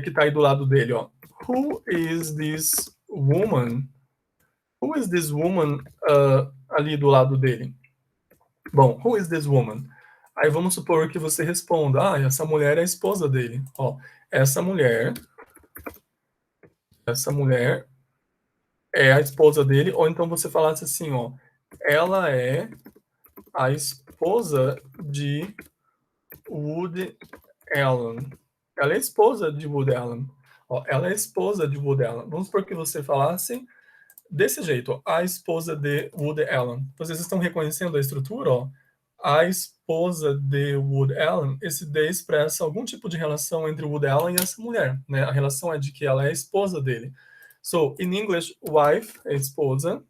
que tá aí do lado dele, ó? Who is this woman? Who is this woman ali do lado dele? Bom, who is this woman? Aí vamos supor que você responda, essa mulher é a esposa dele. Ó, essa mulher é a esposa dele, ou então você falasse assim, ó, ela é a esposa de Woody Allen. Ela é esposa de Woody Allen. Ó, ela é esposa de Woody Allen. Vamos supor que você falasse desse jeito, ó, a esposa de Woody Allen. Vocês estão reconhecendo a estrutura, ó? A esposa de Woody Allen, esse D expressa algum tipo de relação entre Woody Allen e essa mulher, né? A relação é de que ela é a esposa dele. So, in English, wife é esposa.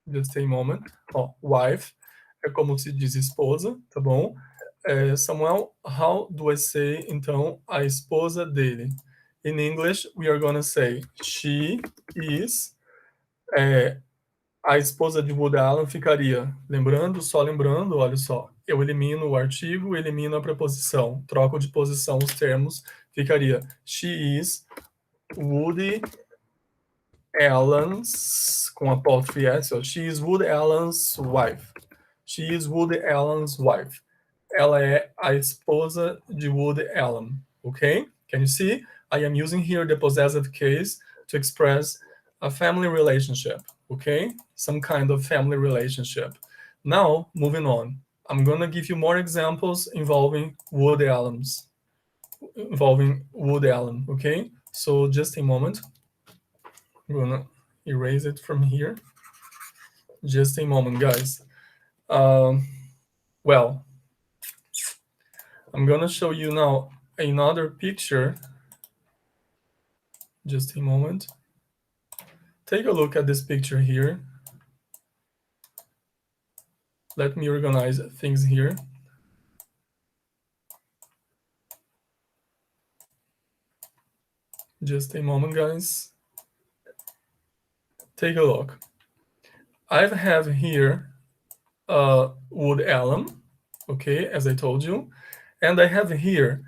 Just a moment. Ó, wife é como se diz esposa, tá bom? Samuel, how do I say, então, a esposa dele? In English, we are gonna say she is. A esposa de Woody Allen ficaria, lembrando, só lembrando, olha só, eu elimino o artigo, elimino a preposição, troco de posição os termos, ficaria she is Woody Allen's, com apóstrofe S, ó, she is Woody Allen's wife. She is Woody Allen's wife. Ela é a esposa de Woody Allen, okay? Can you see? I am using here the possessive case to express a family relationship, okay? Some kind of family relationship. Now, moving on. I'm gonna give you more examples involving Woody Allen, okay? So just a moment. I'm gonna erase it from here. Just a moment, guys. Well, I'm gonna show you now another picture. Just a moment. Take a look at this picture here. Let me organize things here. Just a moment, guys. Take a look. I have here Woody Allen, okay, as I told you. And I have here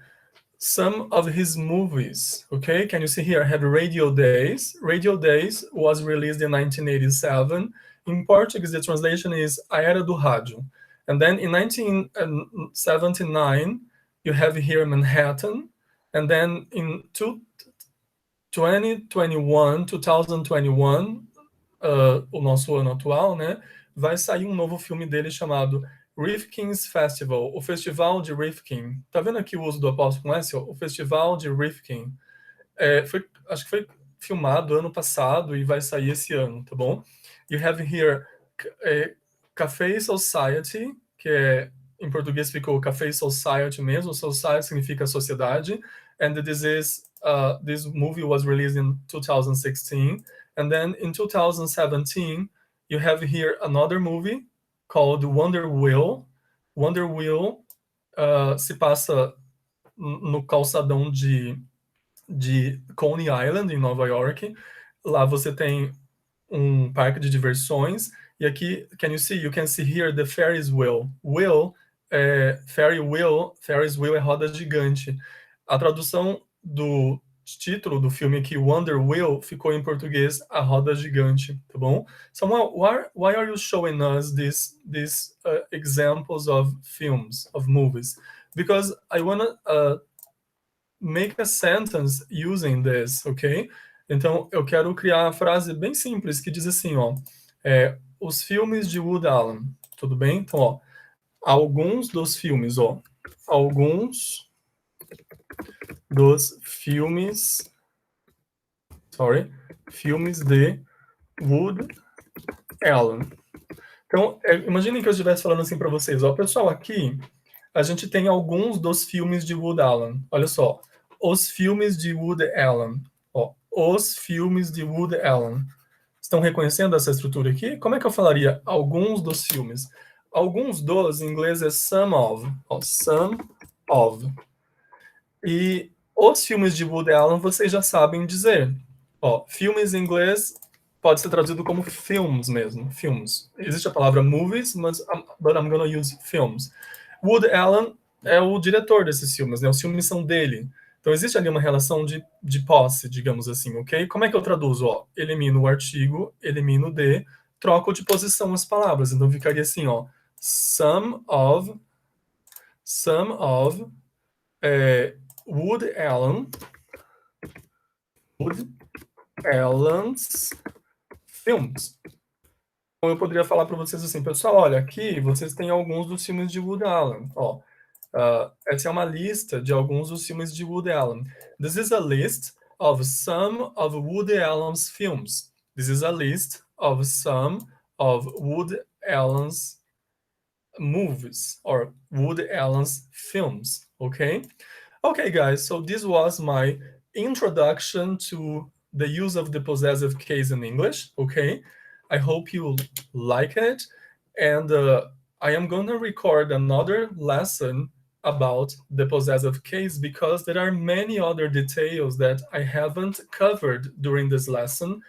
some of his movies, okay? Can you see here? I have Radio Days. Radio Days was released in 1987. In Portuguese, the translation is A Era do Rádio. And then in 1979, you have here Manhattan. And then in 2021, o nosso ano atual, né? Vai sair um novo filme dele chamado Rifkin's Festival, o Festival de Rifkin. Tá vendo aqui o uso do apóstolo com S? O Festival de Rifkin. Acho que foi filmado ano passado e vai sair esse ano, tá bom? You have here Café Society, que em português ficou Café Society mesmo. Society significa sociedade. And this movie was released in 2016. And then in 2017, you have here another movie called Wonder Wheel. Wonder Wheel se passa no calçadão de Coney Island, em Nova York. Lá você tem um parque de diversões. E aqui, you can see here the Ferris wheel. Ferris wheel é roda gigante. A tradução do título do filme aqui, Wonder Wheel, ficou em português A Roda Gigante, tá bom? Samuel, why are you showing us these examples of films, of movies? Because I want to make a sentence using this, ok? Então, eu quero criar uma frase bem simples que diz assim, ó, os filmes de Woody Allen, tudo bem? Então, ó, alguns dos filmes de Woody Allen. Então, imaginem que eu estivesse falando assim para vocês, ó, pessoal, aqui a gente tem alguns dos filmes de Woody Allen. Olha só, os filmes de Woody Allen. Ó, os filmes de Woody Allen. Estão reconhecendo essa estrutura aqui? Como é que eu falaria alguns dos filmes? Alguns dos, em inglês, é some of. Ó, some of. E os filmes de Woody Allen vocês já sabem dizer. Ó, filmes em inglês pode ser traduzido como films mesmo, filmes. Existe a palavra movies, but I'm gonna use films. Woody Allen é o diretor desses filmes, né? Os filmes são dele. Então existe ali uma relação de posse, digamos assim, ok? Como é que eu traduzo? Ó, elimino o artigo, elimino o de, troco de posição as palavras. Então ficaria assim, ó, some of Woody Allen's films. eu poderia falar para vocês assim, pessoal, olha, aqui vocês têm alguns dos filmes de Woody Allen. Ó, essa é uma lista de alguns dos filmes de Woody Allen. This is a list of some of Woody Allen's films. This is a list of some of Woody Allen's movies or Woody Allen's films. Okay? Okay, guys, so this was my introduction to the use of the possessive case in English. Okay? I hope you like it. And I am going to record another lesson about the possessive case because there are many other details that I haven't covered during this lesson.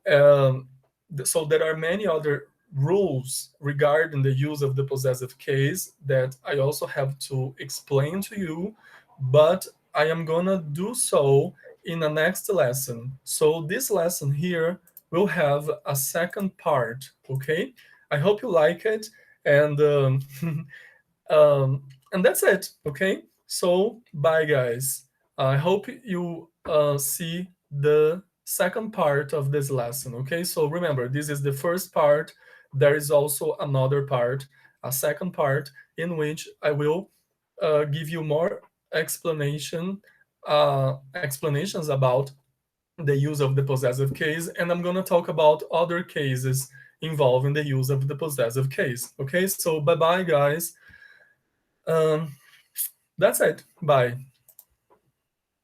So there are many other rules regarding the use of the possessive case that I also have to explain to you, but I am gonna do so in the next lesson. So this lesson here will have a second part, okay? I hope you like it, and and that's it, okay? So bye, guys. I hope you see the second part of this lesson, okay? So remember, this is the first part. There is also another part, a second part, in which I will give you more explanations about the use of the possessive case, and I'm going to talk about other cases involving the use of the possessive case, okay? So bye-bye, guys. That's it. Bye.